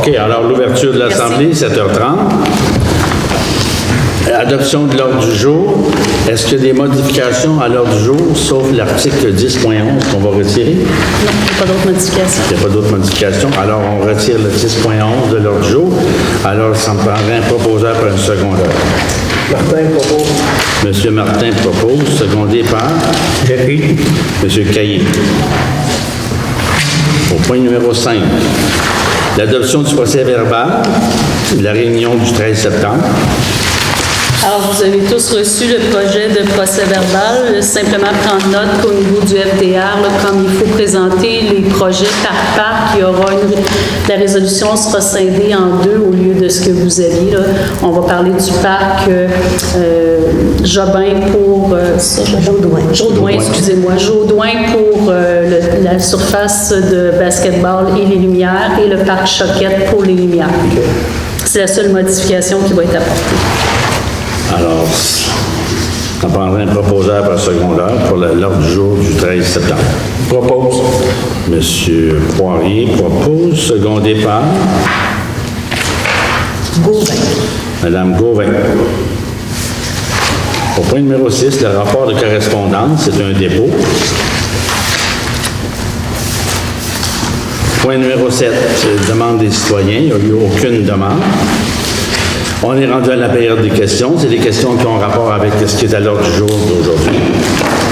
OK, alors l'ouverture de l'Assemblée, 7h30. Adoption de l'ordre du jour. Est-ce qu'il y a des modifications à l'ordre du jour, sauf l'article 10.11 qu'on va retirer? Non, il n'y a pas d'autres modifications. Il n'y a pas d'autres modifications. Alors, on retire le 10.11 de l'ordre du jour. Alors, ça me prendrait un proposeur pour un secondeur. Martin propose. Monsieur Martin propose, secondé par Caillé. Monsieur Caillé. Au point numéro 5, l'adoption du procès verbal de la réunion du 13 septembre. Alors, vous avez tous reçu le projet de procès verbal. Simplement prendre note qu'au niveau du FDR, là, comme il faut présenter les projets par parc, il y aura la résolution sera scindée en deux au lieu de ce que vous aviez. Là. On va parler du parc Jobin pour... Jaudoin, excusez-moi. Jaudoin pour la surface de basketball et les lumières et le parc Choquette pour les lumières. C'est la seule modification qui va être apportée. Alors, on prendrait un proposeur par secondaire pour l'ordre du jour du 13 septembre. Propose. Monsieur Poirier propose, secondé par Gauvin. Madame Gauvin. Au point numéro 6, le rapport de correspondance, c'est un dépôt. Point numéro 7, c'est la demande des citoyens. Il n'y a eu aucune demande. On est rendu à la période des questions. C'est des questions qui ont rapport avec ce qui est à l'ordre du jour d'aujourd'hui,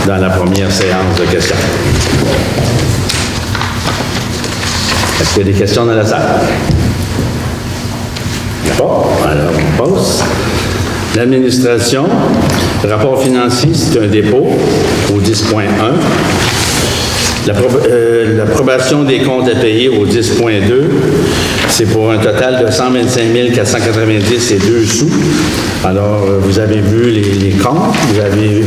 dans la première séance de questions. Est-ce qu'il y a des questions dans la salle? Il n'y a pas. Alors, on passe. L'administration, le rapport financier, c'est un dépôt au 10.1. L'approbation des comptes à payer au 10.2, c'est pour un total de 125 490 et 2 sous. Alors, vous avez vu les comptes, vous avez vu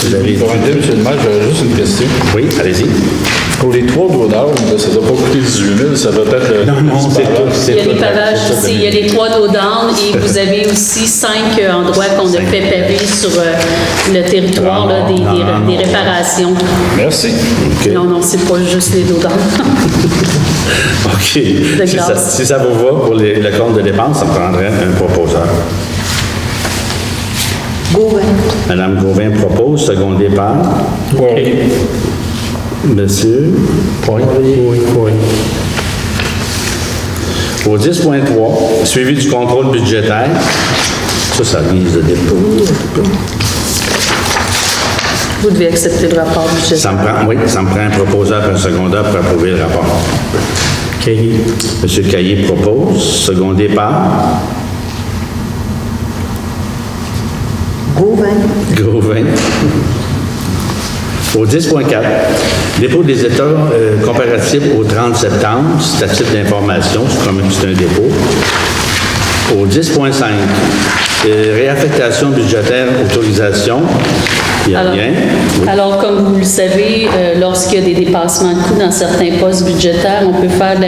vous avez Pour un monsieur le maire, j'aurais juste une question. Oui, allez-y. Pour les 3 drawdowns, ça ne doit pas coûter 18 000, ça va être le... Non, c'est tout. Il y a les pavages ici, il y a les 3 dowdowns et vous avez aussi 5 endroits qu'on a fait paver sur le territoire, là, des réparations. Merci. OK. Non, c'est pas juste les dowdowns. OK. Si ça vous va, pour le compte de dépenses, ça prendrait un proposeur. Gauvin. Madame Gauvin propose, secondé par Monsieur Poirier. Au 10.3, suivi du contrôle budgétaire. Ça vise le dépôt. Vous devez accepter le rapport budgétaire. Ça me prend un proposeur et un secondeur pour approuver le rapport. Caillé. Monsieur Caillé propose, secondé par Gauvin. Au 10.4, dépôt des états comparatifs au 30 septembre, c'est à titre d'information, je promets que c'est un dépôt. Au 10.5, réaffectation budgétaire, autorisation, il n'y a rien. Oui. Alors, comme vous le savez, lorsqu'il y a des dépassements de coûts dans certains postes budgétaires, on peut faire de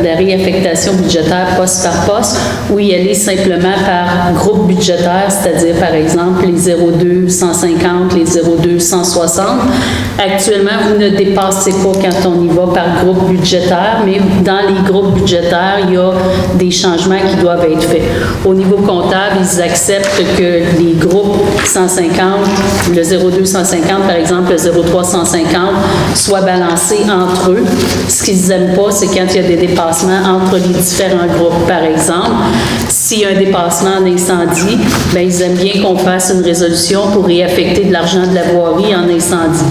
la réaffectation budgétaire poste par poste ou y aller simplement par groupe budgétaire, c'est-à-dire, par exemple, les 02 150, les 02 160. Actuellement, vous ne dépassez pas quand on y va par groupe budgétaire, mais dans les groupes budgétaires, il y a des changements qui doivent être faits. Au niveau comptable, ils acceptent que les groupes 150, le 02 150, par exemple, le 03 150, soient balancés entre eux. Ce qu'ils n'aiment pas, c'est quand il y a des dépassements entre les différents groupes. Par exemple, s'il y a un dépassement d'incendie, bien, ils aiment bien qu'on fasse une résolution pour réaffecter de l'argent de la voirie en incendie.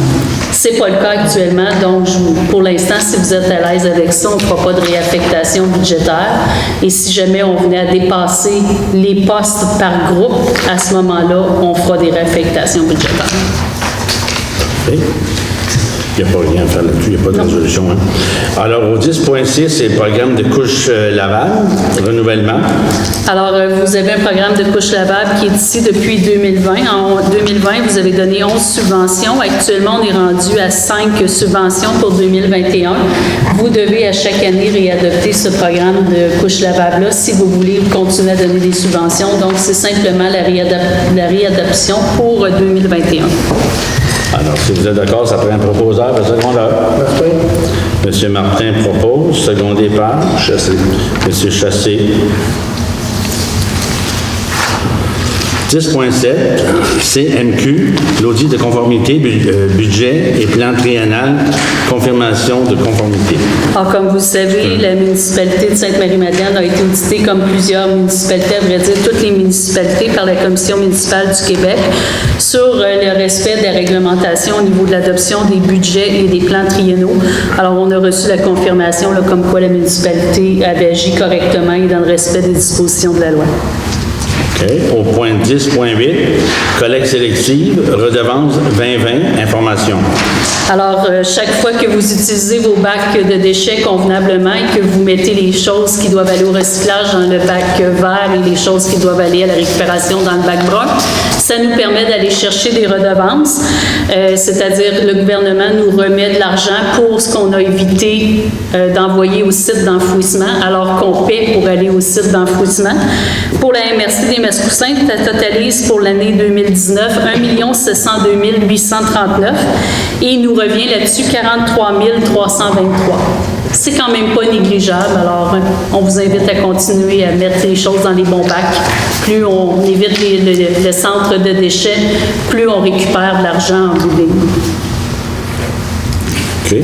C'est pas le cas actuellement, donc pour l'instant, si vous êtes à l'aise avec ça, on ne fera pas de réaffectation budgétaire. Et si jamais on venait à dépasser les postes par groupe, à ce moment-là, on fera des réaffectations budgétaires. Okay. Il n'y a pas rien à faire là-dessus, il n'y a pas de résolution. Hein? Alors, au 10.6, c'est le programme de couches lavables, renouvellement. Alors, vous avez un programme de couches lavables qui est ici depuis 2020. En 2020, vous avez donné 11 subventions. Actuellement, on est rendu à 5 subventions pour 2021. Vous devez à chaque année réadopter ce programme de couches lavables-là si vous voulez continuer à donner des subventions. Donc, c'est simplement la réadoption pour 2021. Alors, si vous êtes d'accord, ça prend un proposeur, un secondeur. M. Martin propose, secondé par Chassé. M. Chassé. 10.7, CMQ, l'audit de conformité, budget et plan triennal, confirmation de conformité. Alors, comme vous le savez, la municipalité de Sainte-Marie-Madeleine a été auditée comme plusieurs municipalités, à vrai dire toutes les municipalités, par la Commission municipale du Québec sur le respect de la réglementation au niveau de l'adoption des budgets et des plans triennaux. Alors, on a reçu la confirmation là, comme quoi la municipalité avait agi correctement et dans le respect des dispositions de la loi. Okay. Au point 10.8, collecte sélective, redevance 2020, information. Alors, chaque fois que vous utilisez vos bacs de déchets convenablement et que vous mettez les choses qui doivent aller au recyclage dans le bac vert et les choses qui doivent aller à la récupération dans le bac brun, ça nous permet d'aller chercher des redevances, c'est-à-dire le gouvernement nous remet de l'argent pour ce qu'on a évité d'envoyer au site d'enfouissement, alors qu'on paie pour aller au site d'enfouissement. Pour la MRC des Mascoutins, ça totalise pour l'année 2019 1 702 839 et il nous revient là-dessus 43 323. C'est quand même pas négligeable, alors on vous invite à continuer à mettre les choses dans les bons bacs. Plus on évite le centre de déchets, plus on récupère de l'argent en bout de ligne. OK.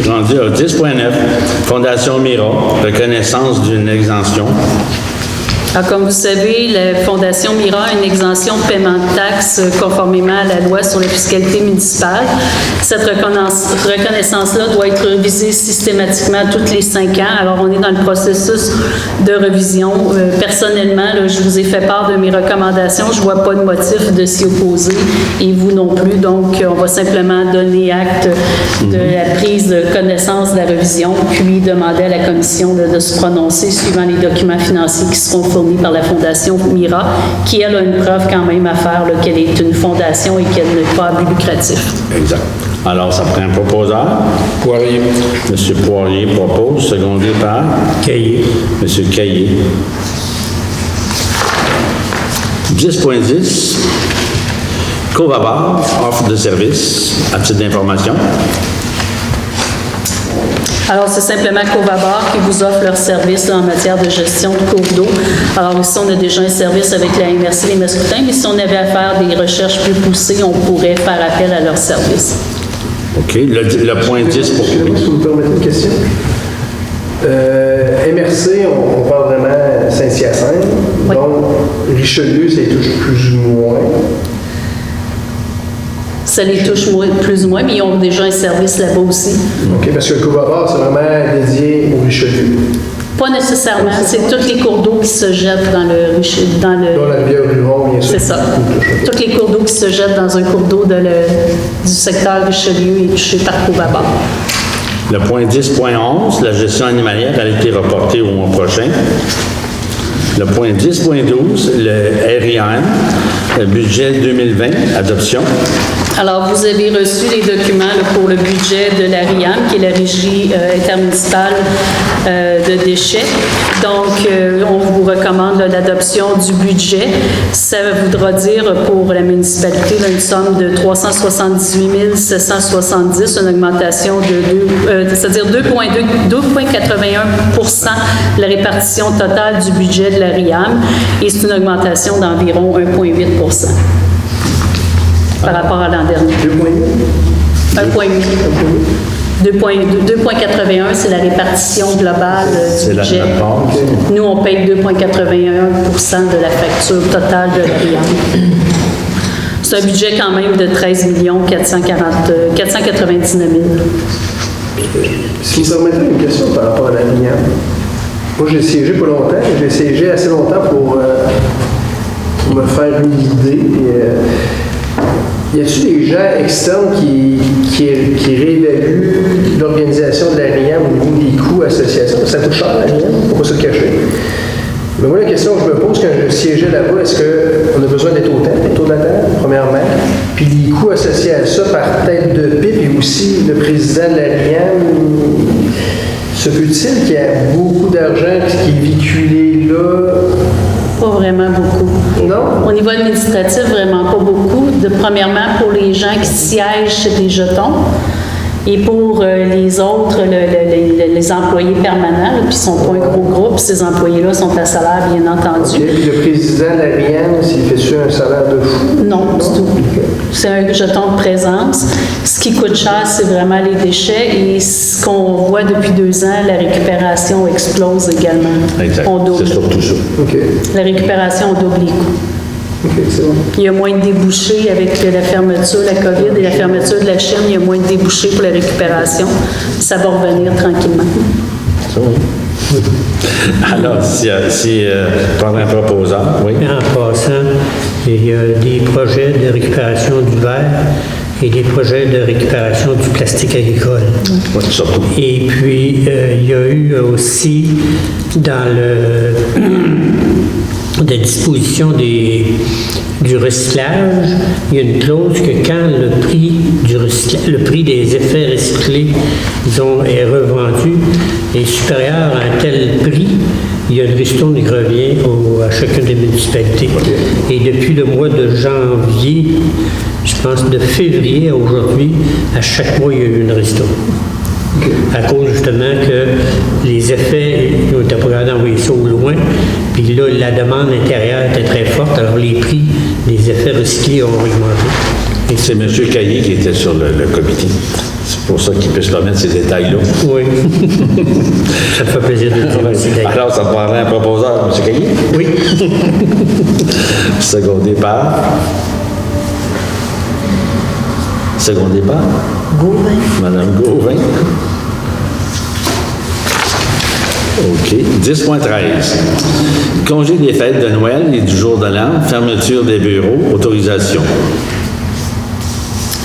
Rendu à 10.9, Fondation Mira, reconnaissance d'une exemption. Alors, comme vous savez, la Fondation Mira a une exemption de paiement de taxes conformément à la loi sur la fiscalité municipale. Cette reconnaissance-là doit être révisée systématiquement tous les 5 ans. Alors, on est dans le processus de révision. Personnellement, là, je vous ai fait part de mes recommandations. Je ne vois pas de motif de s'y opposer et vous non plus. Donc, on va simplement donner acte de la prise de connaissance de la révision, puis demander à la commission de se prononcer suivant les documents financiers qui seront fournis par la Fondation Mira, qui, elle, a une preuve quand même à faire qu'elle est une fondation et qu'elle n'est pas à but lucratif. Exact. Alors, ça prend un proposeur. Poirier. M. Poirier propose, secondé par Caillé. M. Caillé. 10.10, Covabar, offre de service, à titre d'information. Alors, c'est simplement Covabar qui vous offre leur service en matière de gestion de cours d'eau. Alors, ici, on a déjà un service avec la MRC des Mascoutins, mais si on avait à faire des recherches plus poussées, on pourrait faire appel à leur service. OK. Le point 10 pour... Excusez-moi, si vous me permettez une question. MRC, on parle vraiment Saint-Hyacinthe. Oui. Donc, Richelieu, ça les touche plus ou moins. Ça les touche plus ou moins, mais ils ont déjà un service là-bas aussi. OK, parce que le Covabar, c'est vraiment dédié au Richelieu. Pas nécessairement. C'est tous les cours d'eau qui se jettent dans le... Dans la rivière Huron, bien sûr. C'est ça. Tous les cours d'eau qui se jettent dans un cours d'eau du secteur Richelieu est touché par Covabar. Le point 10.11, la gestion animalière a été reportée au mois prochain. Le point 10.12, le RIAM, le budget 2020, adoption. Alors, vous avez reçu les documents là, pour le budget de la RIAM, qui est la Régie intermunicipale de déchets. Donc, on vous recommande là, l'adoption du budget. Ça voudra dire pour la municipalité là, une somme de 378 770, une augmentation de c'est-à-dire 2,81 de la répartition totale du budget de la RIAM, et c'est une augmentation d'environ 1,8 par rapport à l'an dernier. 1,8. 2,81, c'est la répartition globale du budget. Nous, on paye 2,81 de la facture totale de la RIAM. C'est un budget quand même de 13 499 000. Si vous me permettez une question par rapport à la RIAM. Moi, j'ai siégé pas longtemps, j'ai siégé assez longtemps pour me faire une idée. Y a-t-il des gens externes qui réévaluent l'organisation de la RIAM au niveau des coûts associations? Ça coûte cher, la RIAM, faut pas se le cacher. Mais moi, la question que je me pose quand je siégeais là-bas, est-ce qu'on a besoin d'être autour de la table, premièrement? Puis les coûts associés à ça par tête de pipe, et aussi le président de la RIAM, se peut-il qu'il y a beaucoup d'argent qui est véhiculé là? Pas vraiment beaucoup. Non? Au niveau administratif, vraiment pas beaucoup. Premièrement, pour les gens qui siègent, c'est des jetons. Et pour les autres, les employés permanents, puis ils ne sont pas un gros groupe, ces employés-là sont à salaire, bien entendu. OK. Puis le président de la RIAN, s'il fait un salaire de fou? Non, du tout. C'est un jeton de présence. Ce qui coûte cher, c'est vraiment les déchets. Et ce qu'on voit depuis 2 ans, la récupération explose également. Exact. On double. C'est surtout ça. OK. La récupération, on double les coûts. OK, c'est bon. Il y a moins de débouchés avec la fermeture, la COVID et la fermeture de la Chine. Il y a moins de débouchés pour la récupération. Ça va revenir tranquillement. Ça, oui. Alors, si prendre un proposant, oui. En passant, il y a des projets de récupération du verre et des projets de récupération du plastique agricole. Oui, surtout. Et puis, il y a eu aussi dans la disposition du recyclage, il y a une clause que quand le prix des effets recyclés, disons, est revendu, est supérieur à un tel prix, il y a une ristourne qui revient à chacune des municipalités. Et depuis le mois de janvier, je pense de février à aujourd'hui, à chaque mois, il y a eu une ristourne. À cause justement que les effets, on était pas capable d'envoyer ça au loin, puis là, la demande intérieure était très forte, alors les prix des effets recyclés ont augmenté. Et c'est M. Caillé qui était sur le comité. C'est pour ça qu'il peut se permettre ces détails-là. Oui. Ça me fait plaisir de le dire aussi d'ailleurs. Alors, ça me prendrait un proposeur, M. Caillé? Oui. Secondé par? Secondé par? Gauvin. Madame Gauvin. OK. 10.13. Congé des fêtes de Noël et du jour de l'an, fermeture des bureaux, autorisation.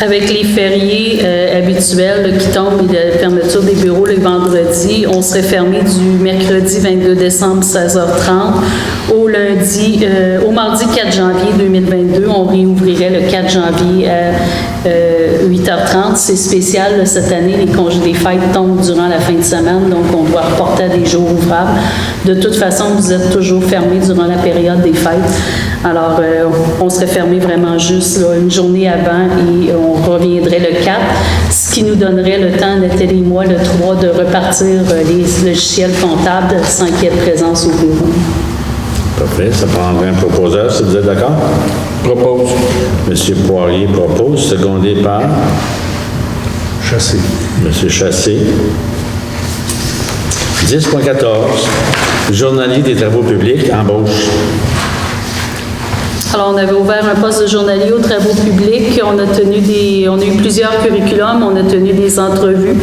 Avec les fériés habituels là, qui tombent et la fermeture des bureaux le vendredi, on serait fermé du mercredi 22 décembre 16h30 au mardi 4 janvier 2022. On réouvrirait le 4 janvier à 8h30. C'est spécial là, cette année, les congés des fêtes tombent durant la fin de semaine, donc on doit reporter à des jours ouvrables. De toute façon, vous êtes toujours fermé durant la période des fêtes. Alors, on serait fermé vraiment juste là, une journée avant et on reviendrait le 4, ce qui nous donnerait le temps, Nathalie et moi, le 3, de repartir les logiciels comptables sans qu'il y ait de présence au bureau. Parfait. Ça prendrait un proposeur, si vous êtes d'accord? Propose. M. Poirier propose, secondé par? Chassé. M. Chassé. 10.14. Journalier des travaux publics, embauche. Alors, on avait ouvert un poste de journalier aux travaux publics. On a eu plusieurs curriculums, on a tenu des entrevues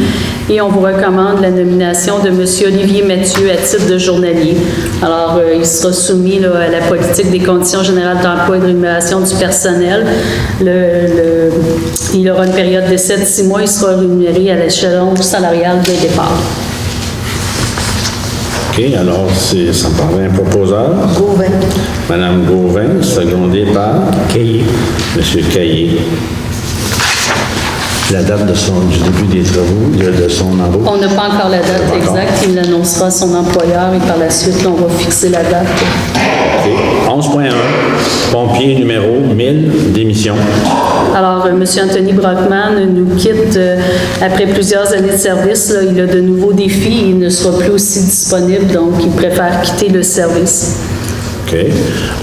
et on vous recommande la nomination de M. Olivier Mathieu à titre de journalier. Alors, il sera soumis là, à la politique des conditions générales d'emploi et de rémunération du personnel. Il aura une période d'essai de 6 mois. Il sera rémunéré à l'échelon salarial de départ. OK, alors ça me paraît un proposeur. Gauvin. Madame Gauvin, secondé par? Caillé. Monsieur Caillé. La date du début des travaux, de son embauche? On n'a pas encore la date exacte. Il l'annoncera à son employeur et par la suite, là, on va fixer la date. OK. 11.1. Pompier numéro 1000, démission. Alors, M. Anthony Brockman nous quitte après plusieurs années de service. Là, il a de nouveaux défis et il ne sera plus aussi disponible, donc il préfère quitter le service. OK.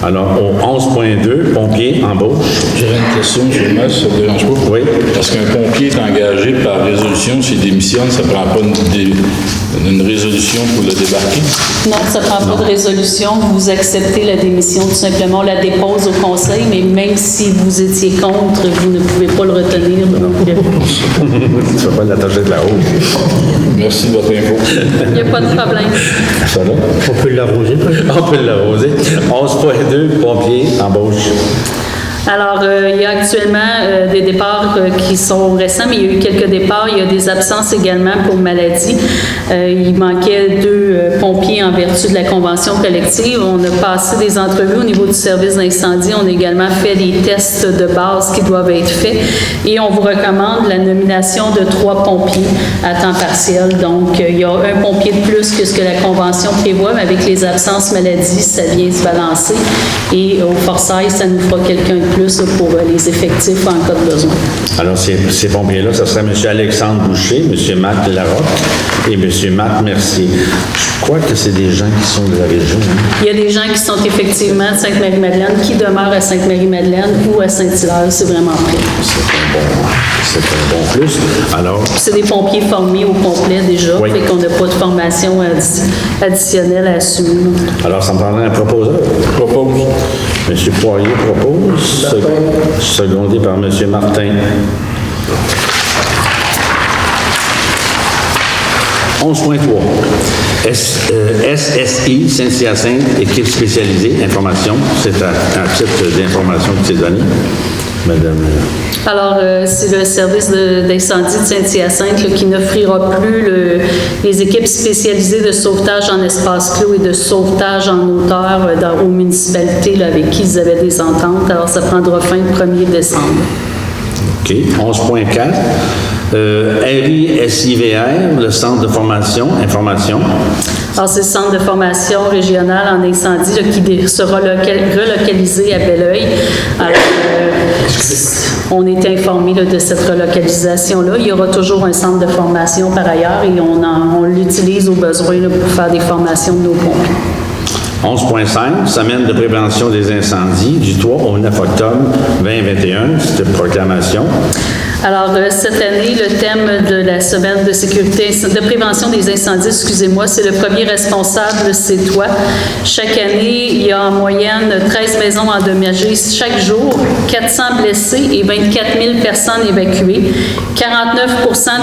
Alors, au 11.2, pompier, embauche. J'aurais une question sur le match, ça ne dérange pas? Oui. Parce qu'un pompier est engagé par résolution, s'il démissionne, ça ne prend pas une résolution pour le débarquer? Non, ça ne prend pas de résolution. Vous acceptez la démission, tout simplement. On la dépose au conseil, mais même si vous étiez contre, vous ne pouvez pas le retenir. Donc, Tu ne vas pas l'attacher de la haut. Merci de votre info. il n'y a pas de problème. Ça va? On peut l'arroser, par exemple. On peut l'arroser. 11.2, pompier, embauche. Alors, il y a actuellement des départs qui sont récents, mais il y a eu quelques départs. Il y a des absences également pour maladie. Il manquait 2 pompiers en vertu de la convention collective. On a passé des entrevues au niveau du service d'incendie. On a également fait des tests de base qui doivent être faits. Et on vous recommande la nomination de 3 pompiers à temps partiel. Donc, il y a un pompier de plus que ce que la convention prévoit, mais avec les absences maladies, ça vient se balancer. Et au Forsyth, ça nous fera quelqu'un de plus pour les effectifs en cas de besoin. Alors, ces pompiers-là, ce serait M. Alexandre Boucher, M. Marc Larocque et M. Marc Mercier. Je crois que c'est des gens qui sont de la région. Hein? Il y a des gens qui sont effectivement de Sainte-Marie-Madeleine, qui demeurent à Sainte-Marie-Madeleine ou à Saint-Hilaire. C'est vraiment près. C'est un bon plus. Alors, c'est des pompiers formés au complet déjà, oui. Fait qu'on n'a pas de formation additionnelle à assumer. Alors, ça me prendrait un proposeur. Propose. M. Poirier propose, secondé par M. Martin. 11.3. SSI, Saint-Hyacinthe, équipe spécialisée, information. C'est un titre d'information qui s'est donné. Madame. Alors, c'est le service d'incendie de Saint-Hyacinthe là, qui n'offrira plus les équipes spécialisées de sauvetage en espace clos et de sauvetage en hauteur aux municipalités là, avec qui ils avaient des ententes. Alors, ça prendra fin le 1er décembre. OK. 11.4. RISIVR, le centre de formation, information. Alors, c'est le centre de formation régional en incendie là, qui sera relocalisé à Belleuil. Alors, on est informé là, de cette relocalisation-là. Il y aura toujours un centre de formation par ailleurs et on l'utilise au besoin là, pour faire des formations de nos pompiers. 11.5, semaine de prévention des incendies du 3 au 9 octobre 2021, cette proclamation. Alors, cette année, le thème de la semaine de sécurité, de prévention des incendies, excusez-moi, c'est le premier responsable, c'est toi. Chaque année, il y a en moyenne 13 maisons endommagées chaque jour, 400 blessés et 24 000 personnes évacuées. 49%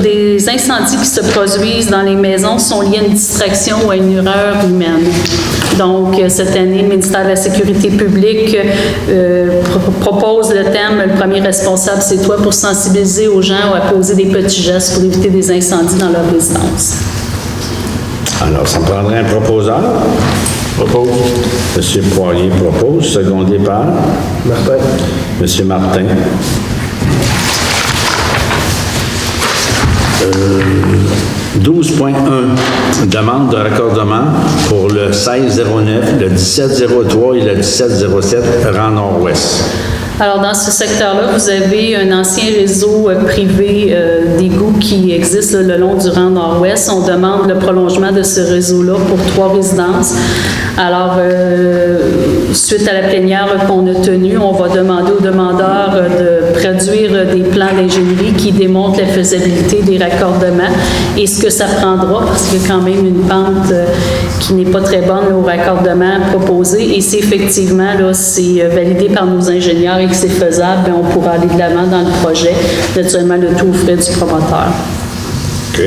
des incendies qui se produisent dans les maisons sont liés à une distraction ou à une erreur humaine. Donc, cette année, le ministère de la Sécurité publique propose le thème « Le premier responsable, c'est toi » pour sensibiliser aux gens à poser des petits gestes pour éviter des incendies dans leur résidence. Alors, ça me prendrait un proposeur. Propose. M. Poirier propose, secondé par Martin. M. Martin. 12.1, demande de raccordement pour le 1609, le 1703 et le 1707 rang nord-ouest. Alors, dans ce secteur-là, vous avez un ancien réseau privé d'égouts qui existe là, le long du rang nord-ouest. On demande le prolongement de ce réseau-là pour 3 résidences. Alors, suite à la plénière qu'on a tenue, on va demander aux demandeurs de produire des plans d'ingénierie qui démontrent la faisabilité des raccordements et ce que ça prendra, parce qu'il y a quand même une pente qui n'est pas très bonne là, au raccordement proposé. Et c'est effectivement, là, c'est validé par nos ingénieurs et que c'est faisable, bien, on pourra aller de l'avant dans le projet, naturellement le tout aux frais du promoteur. OK.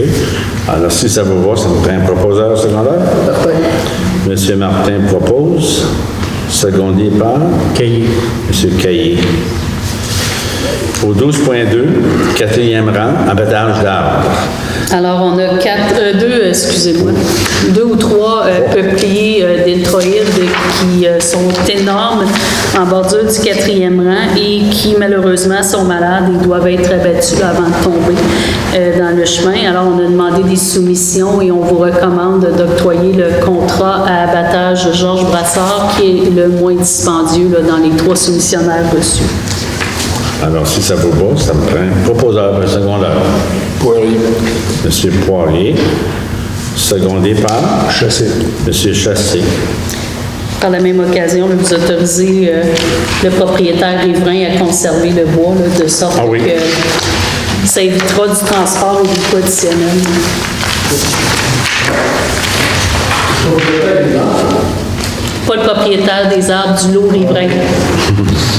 Alors, si ça vous va, ça me prend un proposeur secondaire. Martin. M. Martin propose, secondé par Caillé. M. Caillé. Au 12.2, 4e rang, abattage d'arbres. Alors, on a 2 ou 3 peupliers deltoïdes qui sont énormes en bordure du 4e rang et qui, malheureusement, sont malades et doivent être abattus avant de tomber dans le chemin. Alors, on a demandé des soumissions et on vous recommande d'octroyer le contrat à abattage Georges Brassard, qui est le moins dispendieux là, dans les 3 soumissionnaires reçus. Alors, si ça vous va, ça me prend un proposeur, un secondaire. Poirier. M. Poirier, secondé par Chassé. M. Chassé. Par la même occasion, là, vous autorisez le propriétaire riverain à conserver le bois, là, de sorte que ça évitera du transport ou du coût additionnel. Pas le propriétaire des arbres du lot riverain.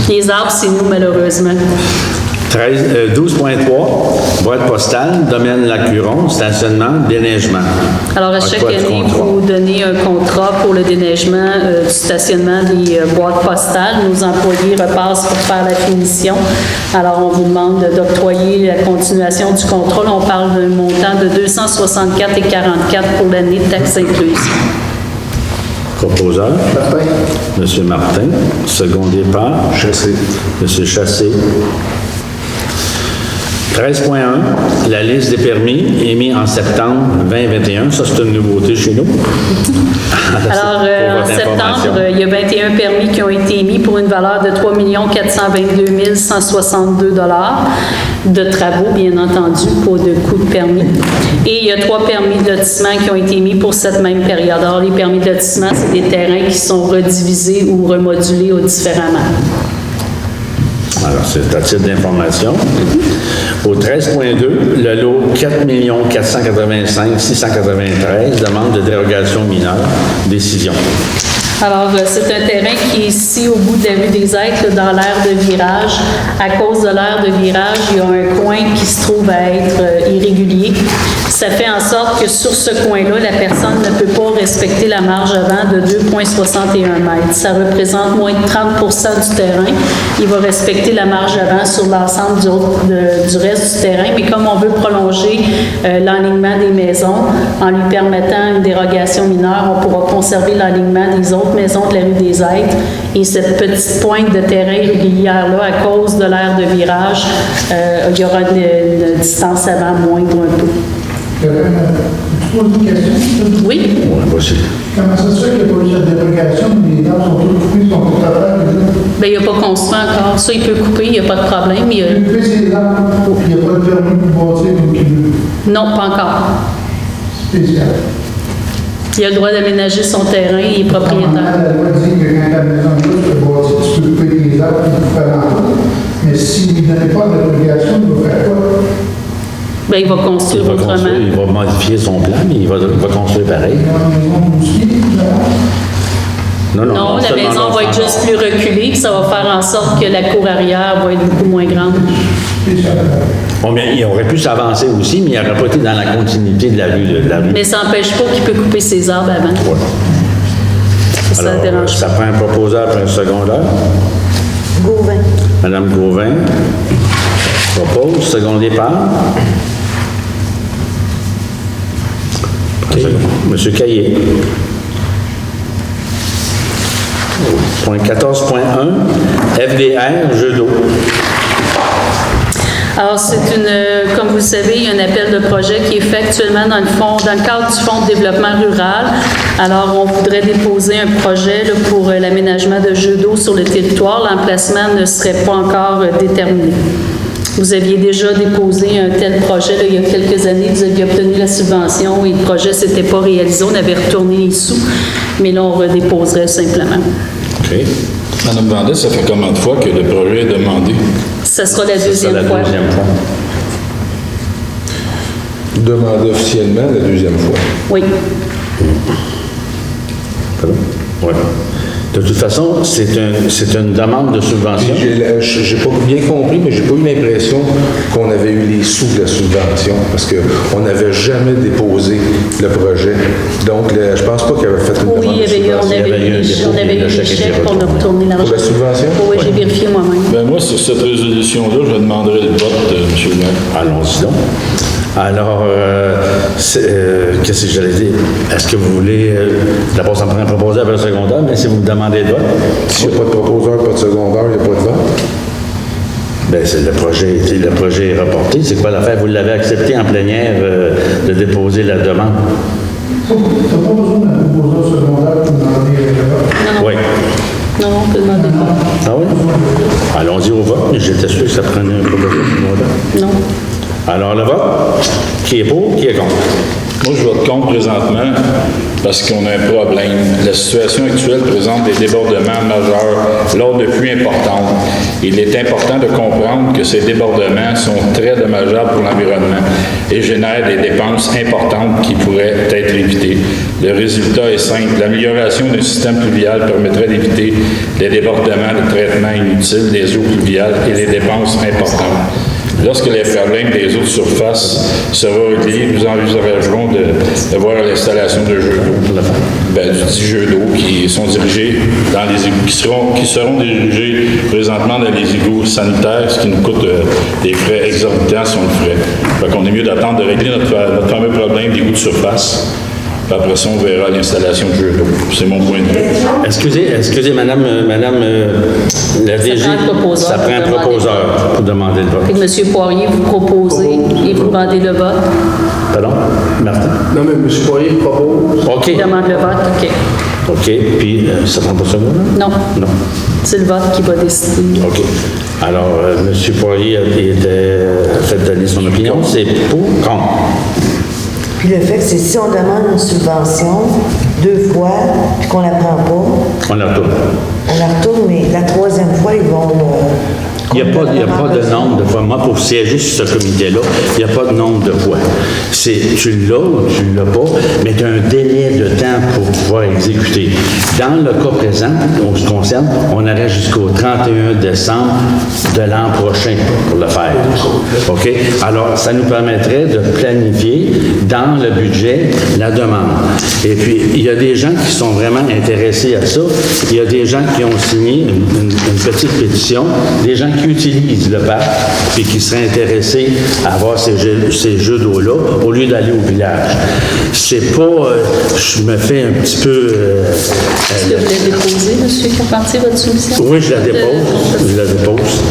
Les arbres, c'est nous, malheureusement. 12.3, boîte postale, domaine Lac-Huron, stationnement, déneigement. Alors, à chaque quoi du année, contrat? vous donnez un contrat pour le déneigement du stationnement des boîtes postales. Nos employés repassent pour faire la finition. Alors, on vous demande d'octroyer la continuation du contrat. Là, on parle d'un montant de 264,44 pour l'année de taxes incluses. Proposeur, Martin? M. Martin. Secondé par Chassé. M. Chassé. 13.1, la liste des permis émis en septembre 2021. Ça, c'est une nouveauté chez nous. Alors, Pour en votre information. septembre, il y a 21 permis qui ont été émis pour une valeur de 3 422 162 de travaux, bien entendu, pour de coûts de permis. Et il y a 3 permis de lotissement qui ont été émis pour cette même période. Alors, les permis de lotissement, c'est des terrains qui sont redivisés ou remodulés différemment. Alors, c'est à titre d'information. Au 13.2, le lot 4 485 693, demande de dérogation mineure, décision. Alors, c'est un terrain qui est ici, au bout de la rue des Aigles, dans l'aire de virage. À cause de l'aire de virage, il y a un coin qui se trouve à être irrégulier. Ça fait en sorte que sur ce coin-là, la personne ne peut pas respecter la marge avant de 2,61 mètres. Ça représente moins de 30 du terrain. Il va respecter la marge avant sur l'ensemble du reste du terrain, mais comme on veut prolonger l'enlignement des maisons, en lui permettant une dérogation mineure, on pourra conserver l'enlignement des autres maisons de la rue des Êtres. Et cette petite pointe de terrain irrégulière-là, à cause de l'aire de virage, il y aura une distance avant moindre un peu. Je pose une question. Oui? Ouais, voici. Comment ça se fait qu'il n'y a pas eu cette dérogation, mais les arbres sont tous coupés, sont tous à terre? Bien, il n'a pas construit encore. Ça, il peut couper, il n'y a pas de problème. Il a coupé ses arbres, puis il n'y a pas de permis pour bâtir ou qu'il veut. Non, pas encore. Spécial. Il a le droit d'aménager son terrain, il est propriétaire. La loi dit que quand la maison est là, tu peux bâtir, tu peux couper tes arbres, tu peux faire en tout. Mais s'il ne donnait pas de dérogation, il va faire quoi? Bien, il va construire autrement. Il va modifier son plan, mais il va construire pareil. Dans la maison aussi, là. Non, la maison va être juste plus reculée, puis ça va faire en sorte que la cour arrière va être beaucoup moins grande. Spécial. Bon, bien, il aurait pu s'avancer aussi, mais il n'aurait pas été dans la continuité de la rue. Mais ça n'empêche pas qu'il peut couper ses arbres avant. Ouais. Ça ne Alors, dérange ça pas. prend un proposeur pour un secondaire. Gauvin. Madame Gauvin propose, secondé par Monsieur Caillé. Point 14.1, FDR, jeu d'eau. Alors, comme vous le savez, il y a un appel de projet qui est fait actuellement dans le cadre du Fonds de développement rural. Alors, on voudrait déposer un projet là, pour l'aménagement de jeux d'eau sur le territoire. L'emplacement ne serait pas encore déterminé. Vous aviez déjà déposé un tel projet là, il y a quelques années. Vous aviez obtenu la subvention et le projet ne s'était pas réalisé. On avait retourné les sous, mais là, on redéposerait simplement. OK. Madame Vendée, ça fait combien de fois que le projet est demandé? Ça sera la C'est deuxième la fois. deuxième fois. Demandé officiellement la deuxième fois. Oui. Oui. De toute façon, c'est une demande de subvention. J'ai pas bien compris, mais j'ai pas eu l'impression qu'on avait eu les sous de la subvention, parce qu'on n'avait jamais déposé le projet. Donc, je pense pas qu'il avait fait une Oui, demande de on subvention. avait eu des chèques, on a retourné l'argent. Pour la subvention? Oui, j'ai vérifié moi-même. Ben moi, sur cette résolution-là, je demanderai le vote de M. le maire. Allons-y donc. Alors, qu'est-ce que j'allais dire? Est-ce que vous voulez... D'abord, ça me prend un proposeur après le secondaire, mais si vous me demandez de vote, S'il n'y a pas de proposeur, pas de secondaire, il n'y a pas de vote. bien, le projet est reporté. C'est quoi l'affaire? Vous l'avez accepté en plénière de déposer la demande? Tu n'as pas besoin d'un proposeur secondaire pour demander le vote. Oui. Non, on peut demander pas. Ah oui? Allons-y au vote, mais j'étais sûr que ça prenait un proposeur secondaire. Non. Alors, le vote, qui est pour, qui est contre? Moi, je vote contre présentement parce qu'on a un problème. La situation actuelle présente des débordements majeurs lors de pluies importantes. Il est important de comprendre que ces débordements sont très dommageables pour l'environnement et génèrent des dépenses importantes qui pourraient être évitées. Le résultat est simple. L'amélioration d'un système pluvial permettrait d'éviter les débordements de traitement inutiles des eaux pluviales et les dépenses importantes. Lorsque les problèmes des eaux de surface seront réglés, nous envisagerons de voir l'installation de jeux d'eau, du dit jeux d'eau qui sont dirigés dans les égouts, qui seront dirigés présentement dans les égouts sanitaires, ce qui nous coûte des frais exorbitants si on le ferait. Fait qu'on est mieux d'attendre de régler notre fameux problème d'égouts de surface. Après ça, on verra l'installation de jeux d'eau. C'est mon point de vue. Excusez, madame la DG, ça prend un proposeur pour demander le vote. Et M. Poirier, vous proposez et vous demandez le vote. Pardon? Martin? Non, mais M. Poirier propose. OK. Il demande le vote, OK. OK. Puis, ça prend pas ça, là? Non. Non. C'est le vote qui va décider. OK. Alors, M. Poirier a fait donner son opinion. C'est pour, contre? Puis le fait que c'est si on demande une subvention 2 fois, puis qu'on la prend pas, On la retourne. on la retourne, mais la 3e fois, ils vont... Il n'y a pas de nombre de fois. Moi, pour siéger sur ce comité-là, il n'y a pas de nombre de fois. Tu l'as ou tu ne l'as pas, mais tu as un délai de temps pour pouvoir exécuter. Dans le cas présent, on se concerne, on aurait jusqu'au 31 décembre de l'an prochain pour le faire. OK? Alors, ça nous permettrait de planifier dans le budget la demande. Et puis, il y a des gens qui sont vraiment intéressés à ça. Il y a des gens qui ont signé une petite pétition, des gens qui utilisent le parc et qui seraient intéressés à avoir ces jeux d'eau-là au lieu d'aller au village. C'est pas... je me fais un petit peu... Est-ce que vous voulez déposer, M. Carpentier, votre soumission? Oui, je la dépose.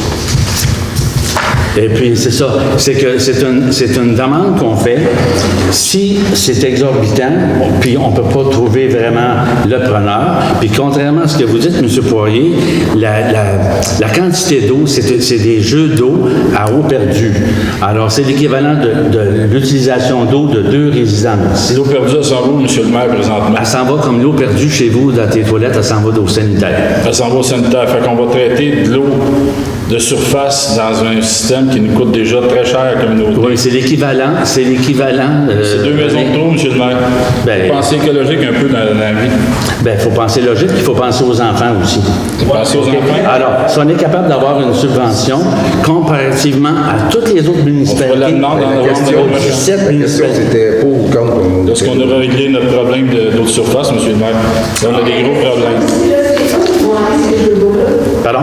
Et puis, c'est ça. C'est que c'est une demande qu'on fait. Si c'est exorbitant, puis on ne peut pas trouver vraiment le preneur, puis contrairement à ce que vous dites, M. Poirier, la quantité d'eau, c'est des jeux d'eau à eau perdue. Alors, c'est l'équivalent de l'utilisation d'eau de 2 résidences. L'eau perdue, elle s'en va, M. le maire, présentement. Elle s'en va comme l'eau perdue chez vous dans tes toilettes, elle s'en va d'eau sanitaire. Elle s'en va au sanitaire. Fait qu'on va traiter de l'eau de surface dans un système qui nous coûte déjà très cher à la communauté. Oui, c'est l'équivalent. C'est 2 maisons de trop, M. le maire. Ben, pensez écologique un peu dans la vie. Bien, il faut penser logique, il faut penser aux enfants aussi. Pensez aux enfants. Alors, si on est capable d'avoir une subvention comparativement à toutes les autres municipalités, On fera la demande en La question, novembre. c'était pour ou contre. Est-ce qu'on aura réglé notre problème d'eau de surface, M. le maire? Là, on a des gros problèmes. Pardon?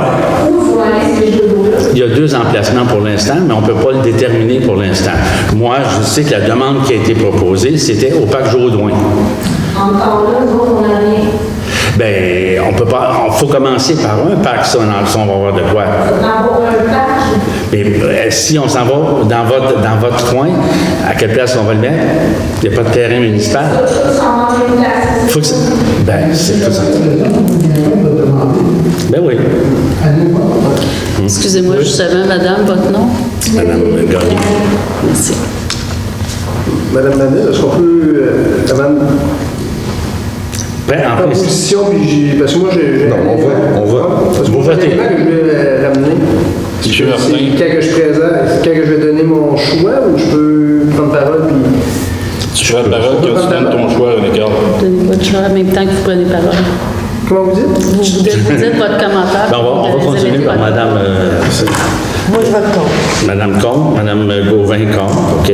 Il y a 2 emplacements pour l'instant, mais on ne peut pas le déterminer pour l'instant. Moi, je sais que la demande qui a été proposée, c'était au parc Jodoin. Encore là, nous, on n'a rien. Bien, on peut pas. Il faut commencer par un parc, ça, on va avoir de quoi. Avoir un parc. Mais si on s'en va dans votre coin, à quelle place on va le mettre? Il n'y a pas de terrain municipal. Faut que ça... Ben, c'est tout ça. Ben oui. Excusez-moi, juste avant, madame, votre nom? Madame Gagné. Merci. Madame Manel, est-ce qu'on peut, avant Ben, en plus, proposition, puis parce que moi, j'ai... Non, on va. Parce que Vous moi, votez. j'ai un élément que je vais ramener. Je suis Martin. C'est quand que je présente, quand que je vais donner mon choix, ou je peux prendre parole, puis... Tu fais la parole que tu donnes ton choix, René Carl. Donnez votre choix en même temps que vous prenez parole. Comment vous dites? Vous dites votre commentaire. ben, on va continuer par Madame... Moi, je vote contre. Madame Comte, Madame Gauvin-Comte, OK.